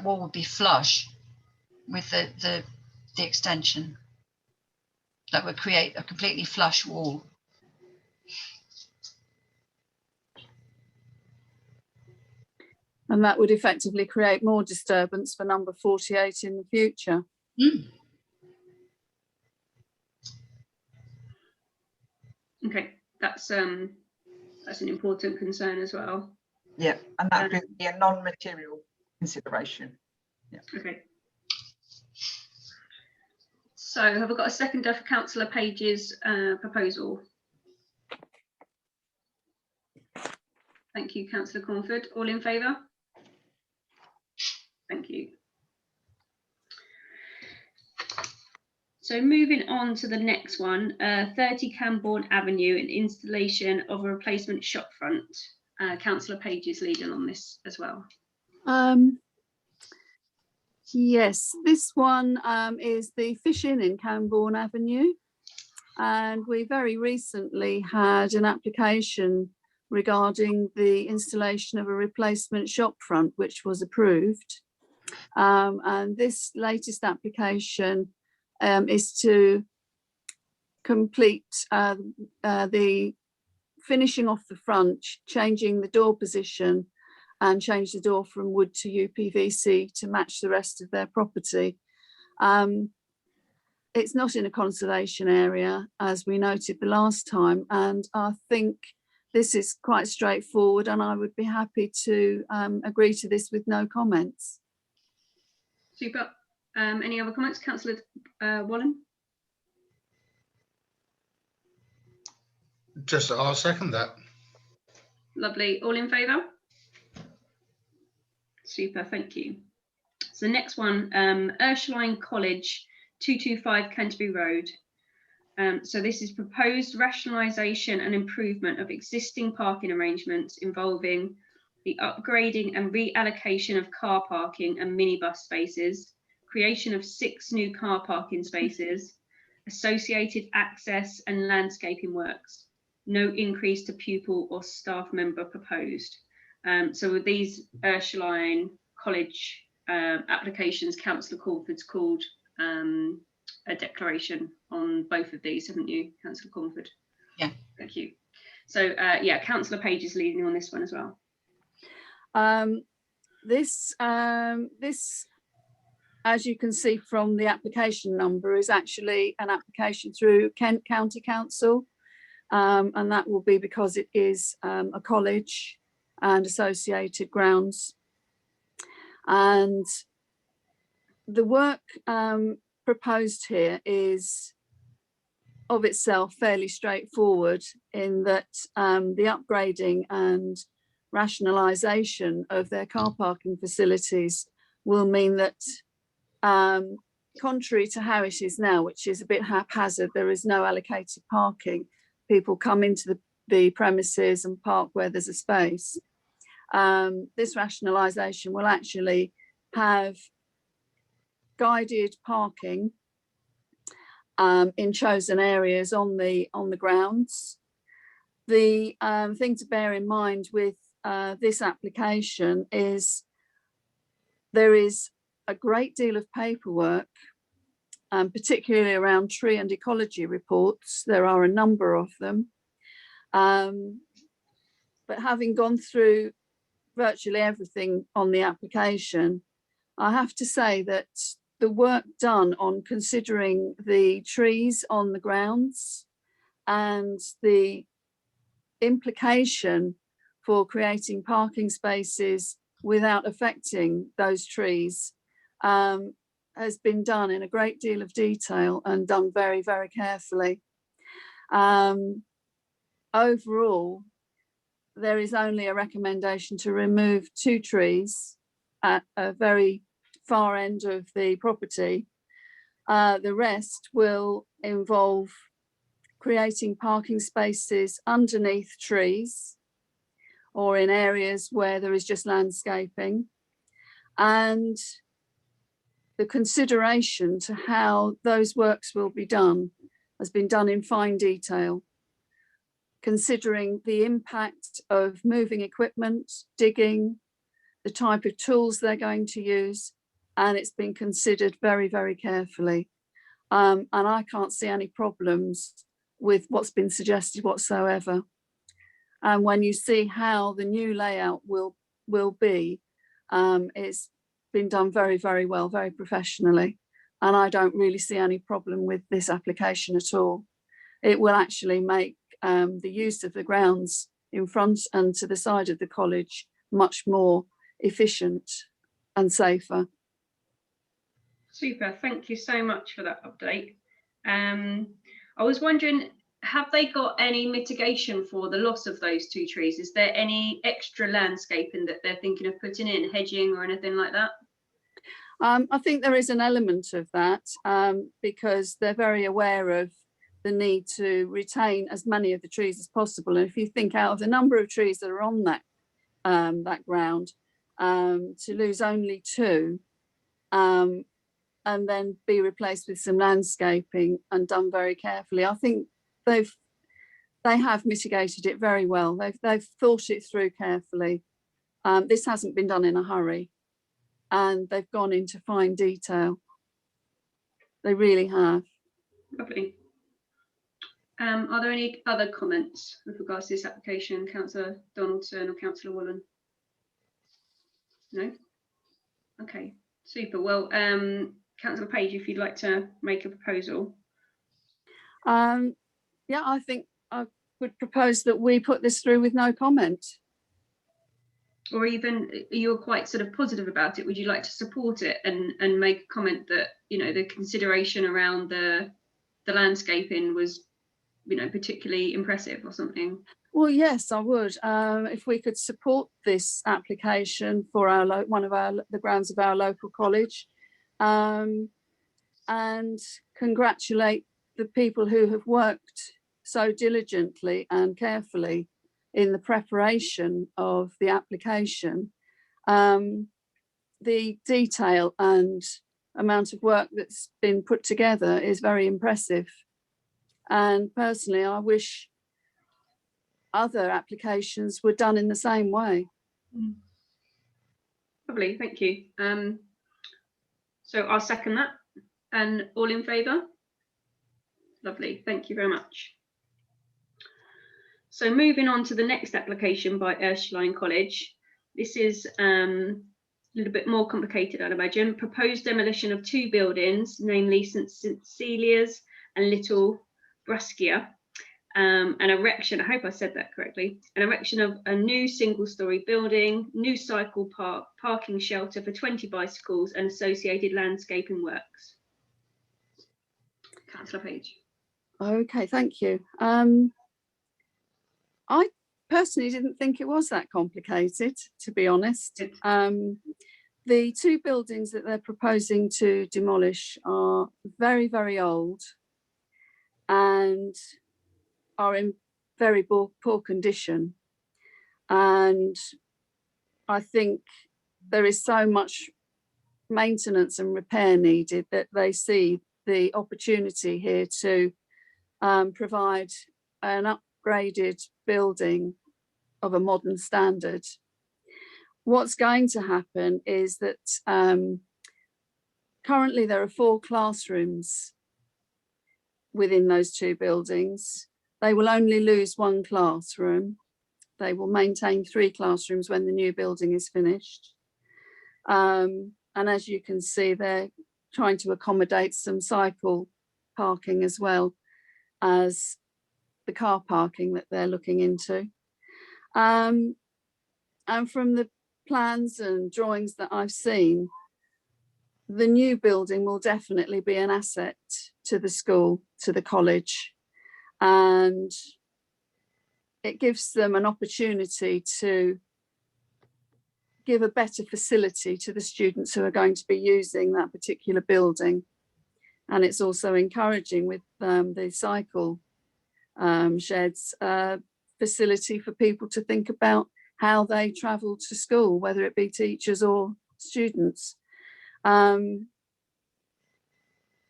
wall would be flush with the extension. That would create a completely flush wall. And that would effectively create more disturbance for number 48 in the future. Okay, that's an important concern as well. Yeah, and that would be a non-material consideration. Yeah. Okay. So have I got a seconder for Councillor Page's proposal? Thank you, Councillor Cornford. All in favour? Thank you. So moving on to the next one, 30 Cambourne Avenue, an installation of a replacement shop front. Councillor Page is leading on this as well. Yes, this one is the Fish Inn in Cambourne Avenue, and we very recently had an application regarding the installation of a replacement shop front, which was approved. And this latest application is to complete the finishing off the front, changing the door position and change the door from wood to UPVC to match the rest of their property. It's not in a conservation area, as we noted the last time, and I think this is quite straightforward, and I would be happy to agree to this with no comments. Super. Any other comments, Councillor Wallen? Just, I'll second that. Lovely. All in favour? Super, thank you. So the next one, Ursuline College, 225 Canterbury Road. So this is proposed rationalisation and improvement of existing parking arrangements involving the upgrading and reallocation of car parking and minibus spaces, creation of 6 new car parking spaces, associated access and landscaping works. No increase to pupil or staff member proposed. So with these Ursuline College applications, Councillor Cornford's called a declaration on both of these, haven't you, Councillor Cornford? Yeah. Thank you. So yeah, Councillor Page is leading on this one as well. This, as you can see from the application number, is actually an application through Kent County Council, and that will be because it is a college and associated grounds. And the work proposed here is of itself fairly straightforward in that the upgrading and rationalisation of their car parking facilities will mean that, contrary to how it is now, which is a bit haphazard, there is no allocated parking. People come into the premises and park where there's a space. This rationalisation will actually have guided parking in chosen areas on the grounds. The thing to bear in mind with this application is there is a great deal of paperwork, particularly around tree and ecology reports. There are a number of them. But having gone through virtually everything on the application, I have to say that the work done on considering the trees on the grounds and the implication for creating parking spaces without affecting those trees has been done in a great deal of detail and done very, very carefully. Overall, there is only a recommendation to remove 2 trees at a very far end of the property. The rest will involve creating parking spaces underneath trees or in areas where there is just landscaping, and the consideration to how those works will be done has been done in fine detail, considering the impact of moving equipment, digging, the type of tools they're going to use, and it's been considered very, very carefully. And I can't see any problems with what's been suggested whatsoever. And when you see how the new layout will be, it's been done very, very well, very professionally. And I don't really see any problem with this application at all. It will actually make the use of the grounds in front and to the side of the college much more efficient and safer. Super, thank you so much for that update. I was wondering, have they got any mitigation for the loss of those 2 trees? Is there any extra landscaping that they're thinking of putting in, hedging or anything like that? I think there is an element of that because they're very aware of the need to retain as many of the trees as possible. And if you think out of the number of trees that are on that ground, to lose only 2 and then be replaced with some landscaping and done very carefully, I think they have mitigated it very well. They've thought it through carefully. This hasn't been done in a hurry, and they've gone into fine detail. They really have. Lovely. Are there any other comments with regards to this application, Councillor Donaldson or Councillor Wallen? No? Okay, super. Well, Councillor Page, if you'd like to make a proposal. Yeah, I think I would propose that we put this through with no comment. Or even you're quite sort of positive about it, would you like to support it and make a comment that, you know, the consideration around the landscaping was, you know, particularly impressive or something? Well, yes, I would. If we could support this application for the grounds of our local college, and congratulate the people who have worked so diligently and carefully in the preparation of the application, the detail and amount of work that's been put together is very impressive. And personally, I wish other applications were done in the same way. Lovely, thank you. So I'll second that. And all in favour? Lovely, thank you very much. So moving on to the next application by Ursuline College. This is a little bit more complicated, I'd imagine. Proposed demolition of 2 buildings, namely St Cecilia's and Little Braskia. An erection, I hope I said that correctly, an erection of a new single-storey building, new cycle park, parking shelter for 20 bicycles and associated landscaping works. Councillor Page. Okay, thank you. I personally didn't think it was that complicated, to be honest. The 2 buildings that they're proposing to demolish are very, very old and are in very poor condition. And I think there is so much maintenance and repair needed that they see the opportunity here to provide an upgraded building of a modern standard. What's going to happen is that currently there are 4 classrooms within those 2 buildings. They will only lose 1 classroom. They will maintain 3 classrooms when the new building is finished. And as you can see, they're trying to accommodate some cycle parking as well as the car parking that they're looking into. And from the plans and drawings that I've seen, the new building will definitely be an asset to the school, to the college. And it gives them an opportunity to give a better facility to the students who are going to be using that particular building. And it's also encouraging with the cycle sheds facility for people to think about how they travel to school, whether it be teachers or students. And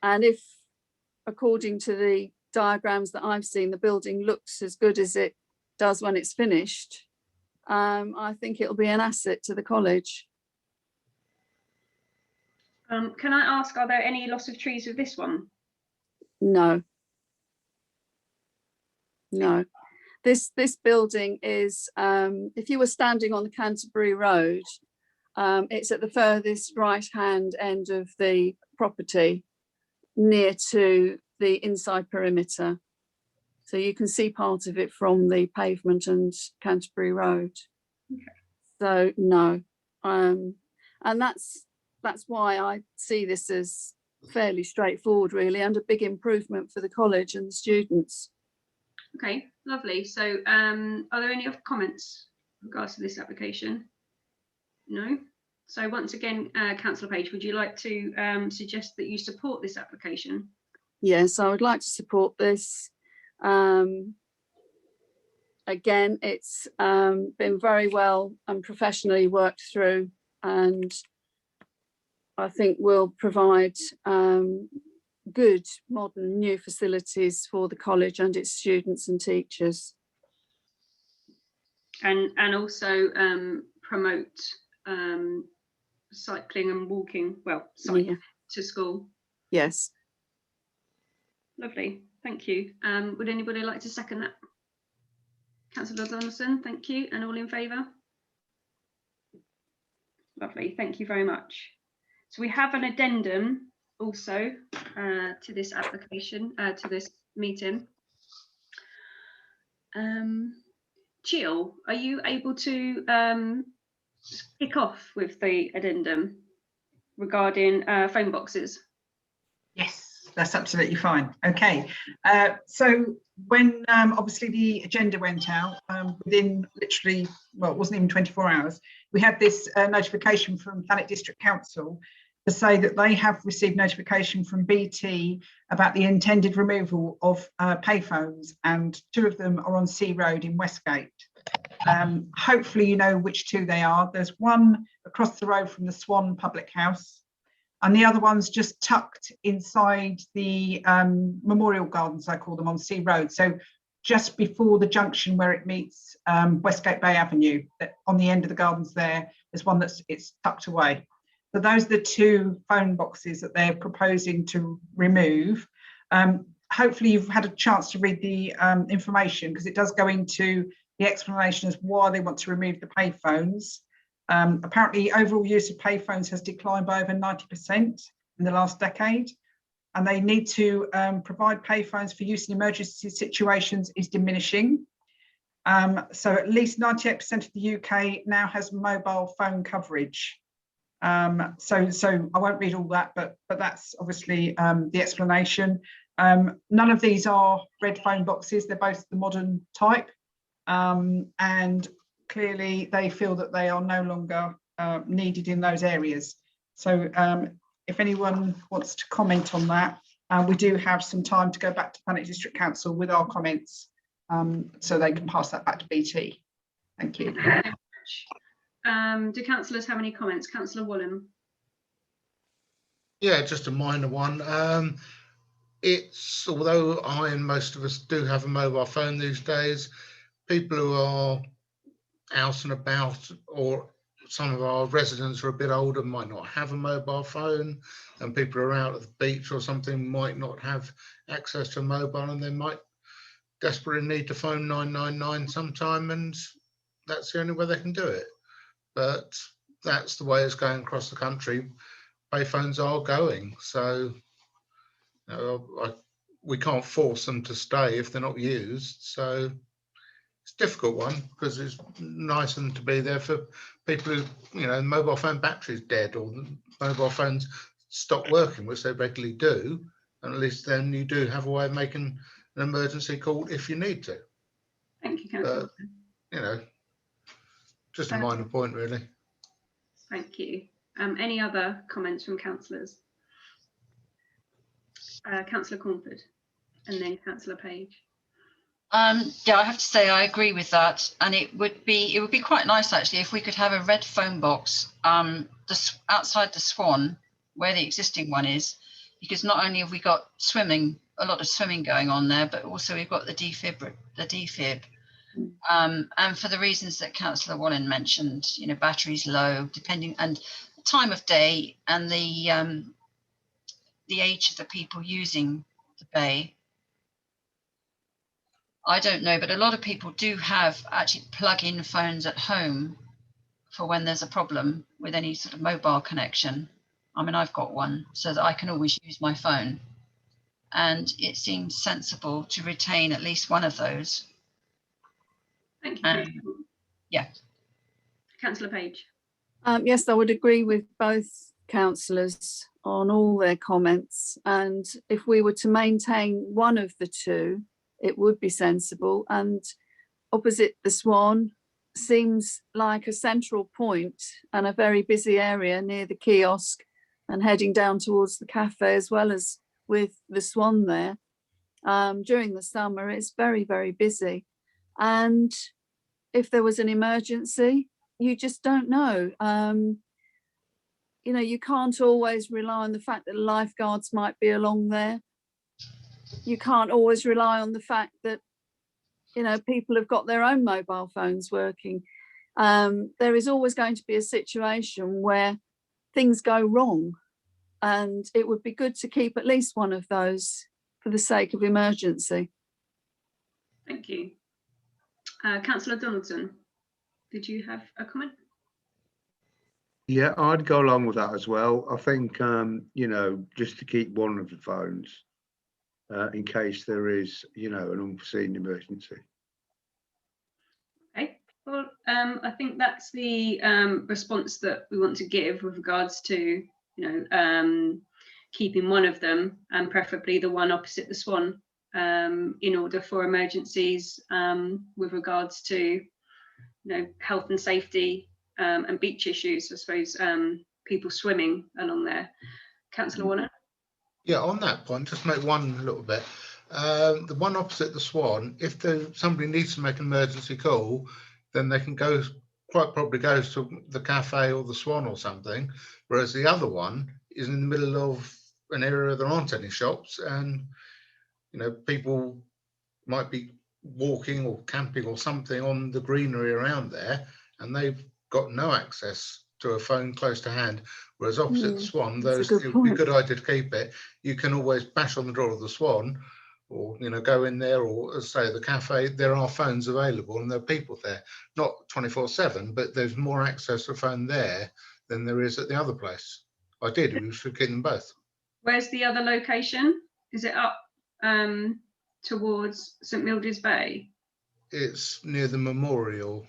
if, according to the diagrams that I've seen, the building looks as good as it does when it's finished, I think it'll be an asset to the college. Can I ask, are there any loss of trees with this one? No. No. This building is, if you were standing on the Canterbury Road, it's at the furthest right-hand end of the property, near to the inside perimeter. So you can see part of it from the pavement and Canterbury Road. Okay. So no, and that's why I see this as fairly straightforward, really, and a big improvement for the college and the students. Okay, lovely. So are there any other comments in regards to this application? No. So once again, Councillor Page, would you like to suggest that you support this application? Yes, I would like to support this. Again, it's been very well and professionally worked through, and I think will provide good modern new facilities for the college and its students and teachers. And also promote cycling and walking, well, cycling to school. Yes. Lovely, thank you. Would anybody like to second that? Councillor Donaldson, thank you. And all in favour? Lovely, thank you very much. So we have an addendum also to this application, to this meeting. Jill, are you able to kick off with the addendum regarding phone boxes? Yes, that's absolutely fine. Okay, so when obviously the agenda went out, within literally, well, it wasn't even 24 hours, we had this notification from Thanet District Council to say that they have received notification from BT about the intended removal of payphones, and 2 of them are on Sea Road in Westgate. Hopefully you know which two they are. There's one across the road from the Swan Public House, and the other one's just tucked inside the Memorial Gardens, I call them, on Sea Road. So just before the junction where it meets Westgate Bay Avenue, on the end of the gardens there's one it's tucked away. So those are the two phone boxes that they're proposing to remove. Hopefully you've had a chance to read the information, because it does go into the explanation as why they want to remove the payphones. Apparently overall use of payphones has declined by over 90% in the last decade, and they need to provide payphones for use in emergency situations is diminishing. So at least 98% of the UK now has mobile phone coverage. So I won't read all that, but that's obviously the explanation. None of these are red phone boxes, they're both the modern type, and clearly they feel that they are no longer needed in those areas. So if anyone wants to comment on that, we do have some time to go back to Thanet District Council with our comments, so they can pass that back to BT. Thank you. Do councillors have any comments? Councillor Wallen. Yeah, just a minor one. It's, although I and most of us do have a mobile phone these days, people who are out and about, or some of our residents are a bit older, might not have a mobile phone, and people who are out at the beach or something might not have access to a mobile, and they might desperately need to phone 999 sometime, and that's the only way they can do it. But that's the way it's going across the country. Payphones are going, so we can't force them to stay if they're not used. So it's a difficult one, because it's nice of them to be there for people who, you know, mobile phone battery's dead, or the mobile phones stop working, which they regularly do, and at least then you do have a way of making an emergency call if you need to. Thank you, Councillor. You know, just a minor point, really. Thank you. Any other comments from councillors? Councillor Cornford, and then Councillor Page. Yeah, I have to say I agree with that, and it would be quite nice actually if we could have a red phone box outside the Swan, where the existing one is, because not only have we got a lot of swimming going on there, but also we've got the defib. And for the reasons that Councillor Wallen mentioned, you know, batteries low, depending, and the time of day, and the age of the people using the bay. I don't know, but a lot of people do have actually plug-in phones at home for when there's a problem with any sort of mobile connection. I mean, I've got one so that I can always use my phone, and it seems sensible to retain at least one of those. Thank you. Yeah. Councillor Page. Yes, I would agree with both councillors on all their comments, and if we were to maintain one of the two, it would be sensible. And opposite the Swan seems like a central point and a very busy area near the kiosk and heading down towards the cafe, as well as with the Swan there. During the summer, it's very, very busy. And if there was an emergency, you just don't know. You know, you can't always rely on the fact that lifeguards might be along there. You can't always rely on the fact that, you know, people have got their own mobile phones working. There is always going to be a situation where things go wrong, and it would be good to keep at least one of those for the sake of emergency. Thank you. Councillor Donaldson, did you have a comment? Yeah, I'd go along with that as well. I think, you know, just to keep one of the phones in case there is, you know, an unforeseen emergency. Okay, well, I think that's the response that we want to give with regards to, you know, keeping one of them, and preferably the one opposite the Swan, in order for emergencies with regards to, you know, health and safety and beach issues, I suppose, people swimming along there. Councillor Warner? Yeah, on that point, just make one little bit. The one opposite the Swan, if somebody needs to make an emergency call, then they can go, quite probably goes to the cafe or the Swan or something, whereas the other one is in the middle of an area where there aren't any shops, and you know, people might be walking or camping or something on the greenery around there, and they've got no access to a phone close to hand. Whereas opposite the Swan, that's a those, good it would be a point. good idea to keep it. You can always bash on the door of the Swan, or you know, go in there, or as I say, the cafe. There are phones available, and there are people there, not 24/7, but there's more access to a phone there than there is at the other place. Ideally, we should keep them both. Where's the other location? Is it up towards St Mildred's Bay? It's near the memorial,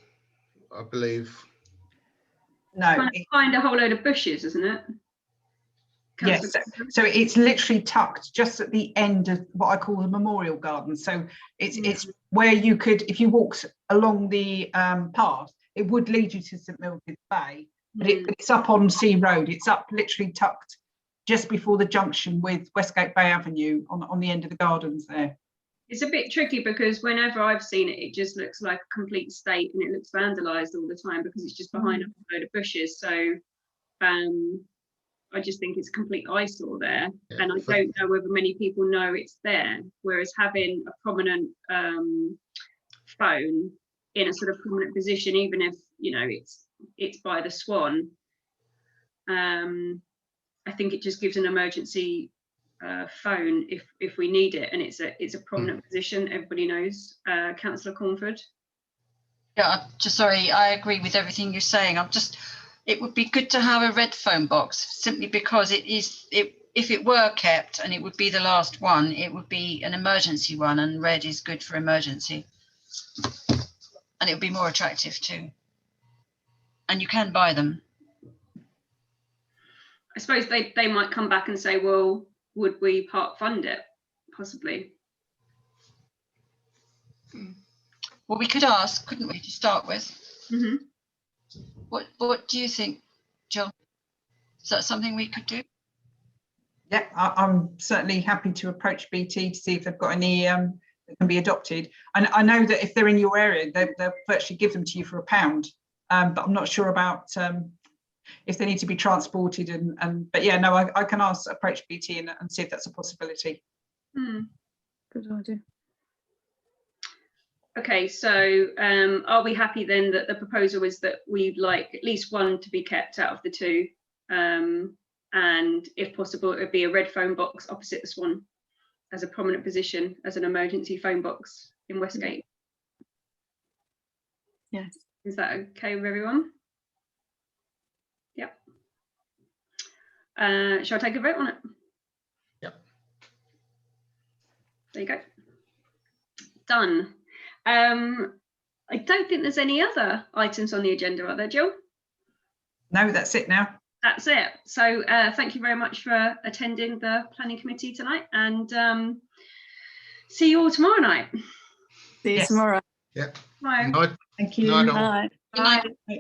I believe. No, Behind a whole load of bushes, isn't it? yes. So it's literally tucked just at the end of what I call the memorial garden. So it's where you could, if you walked along the path, it would lead you to St Mildred's Bay, but it's up on Sea Road. It's up literally tucked just before the junction with Westgate Bay Avenue on the end of the gardens there. It's a bit tricky because whenever I've seen it, it just looks like a complete state, and it looks vandalised all the time because it's just behind a load of bushes. So I just think it's a complete eyesore there, Yeah, and I don't know whether many people know it's there. Whereas having a prominent phone in a sort of prominent position, even if you know it's by the Swan, I think it just gives an emergency phone if we need it, and it's a prominent position. Everybody knows. Councillor Cornford. Yeah, I'm just sorry. I agree with everything you're saying. It would be good to have a red phone box, simply because if it were kept and it would be the last one, it would be an emergency one, and red is good for emergency, and it would be more attractive too. And you can buy them. I suppose they might come back and say, well, would we part fund it? Possibly. Well, we could ask, couldn't we, to start with? Mm-hmm. What do you think, Jill? Is that something we could do? Yeah, I'm certainly happy to approach BT to see if they've got any that can be adopted. And I know that if they're in your area, they'll virtually give them to you for £1. But I'm not sure about if they need to be transported. But yeah, no, I can approach BT and see if that's a possibility. Good idea. Okay, so are we happy then that the proposal is that we'd like at least one to be kept out of the two, and if possible it would be a red phone box opposite the Swan as a prominent position, as an emergency phone box in Westgate? Yes. Is that okay with everyone? Yep. Shall I take a vote on it? Yep. There you go. Done. I don't think there's any other items on the agenda, are there, Jill? No, that's it now. That's it. So thank you very much for attending the planning committee tonight, and see you all tomorrow night. See you Yes. tomorrow. Yeah. Bye. Night. Thank you. Night all. Bye. Good night. Bye.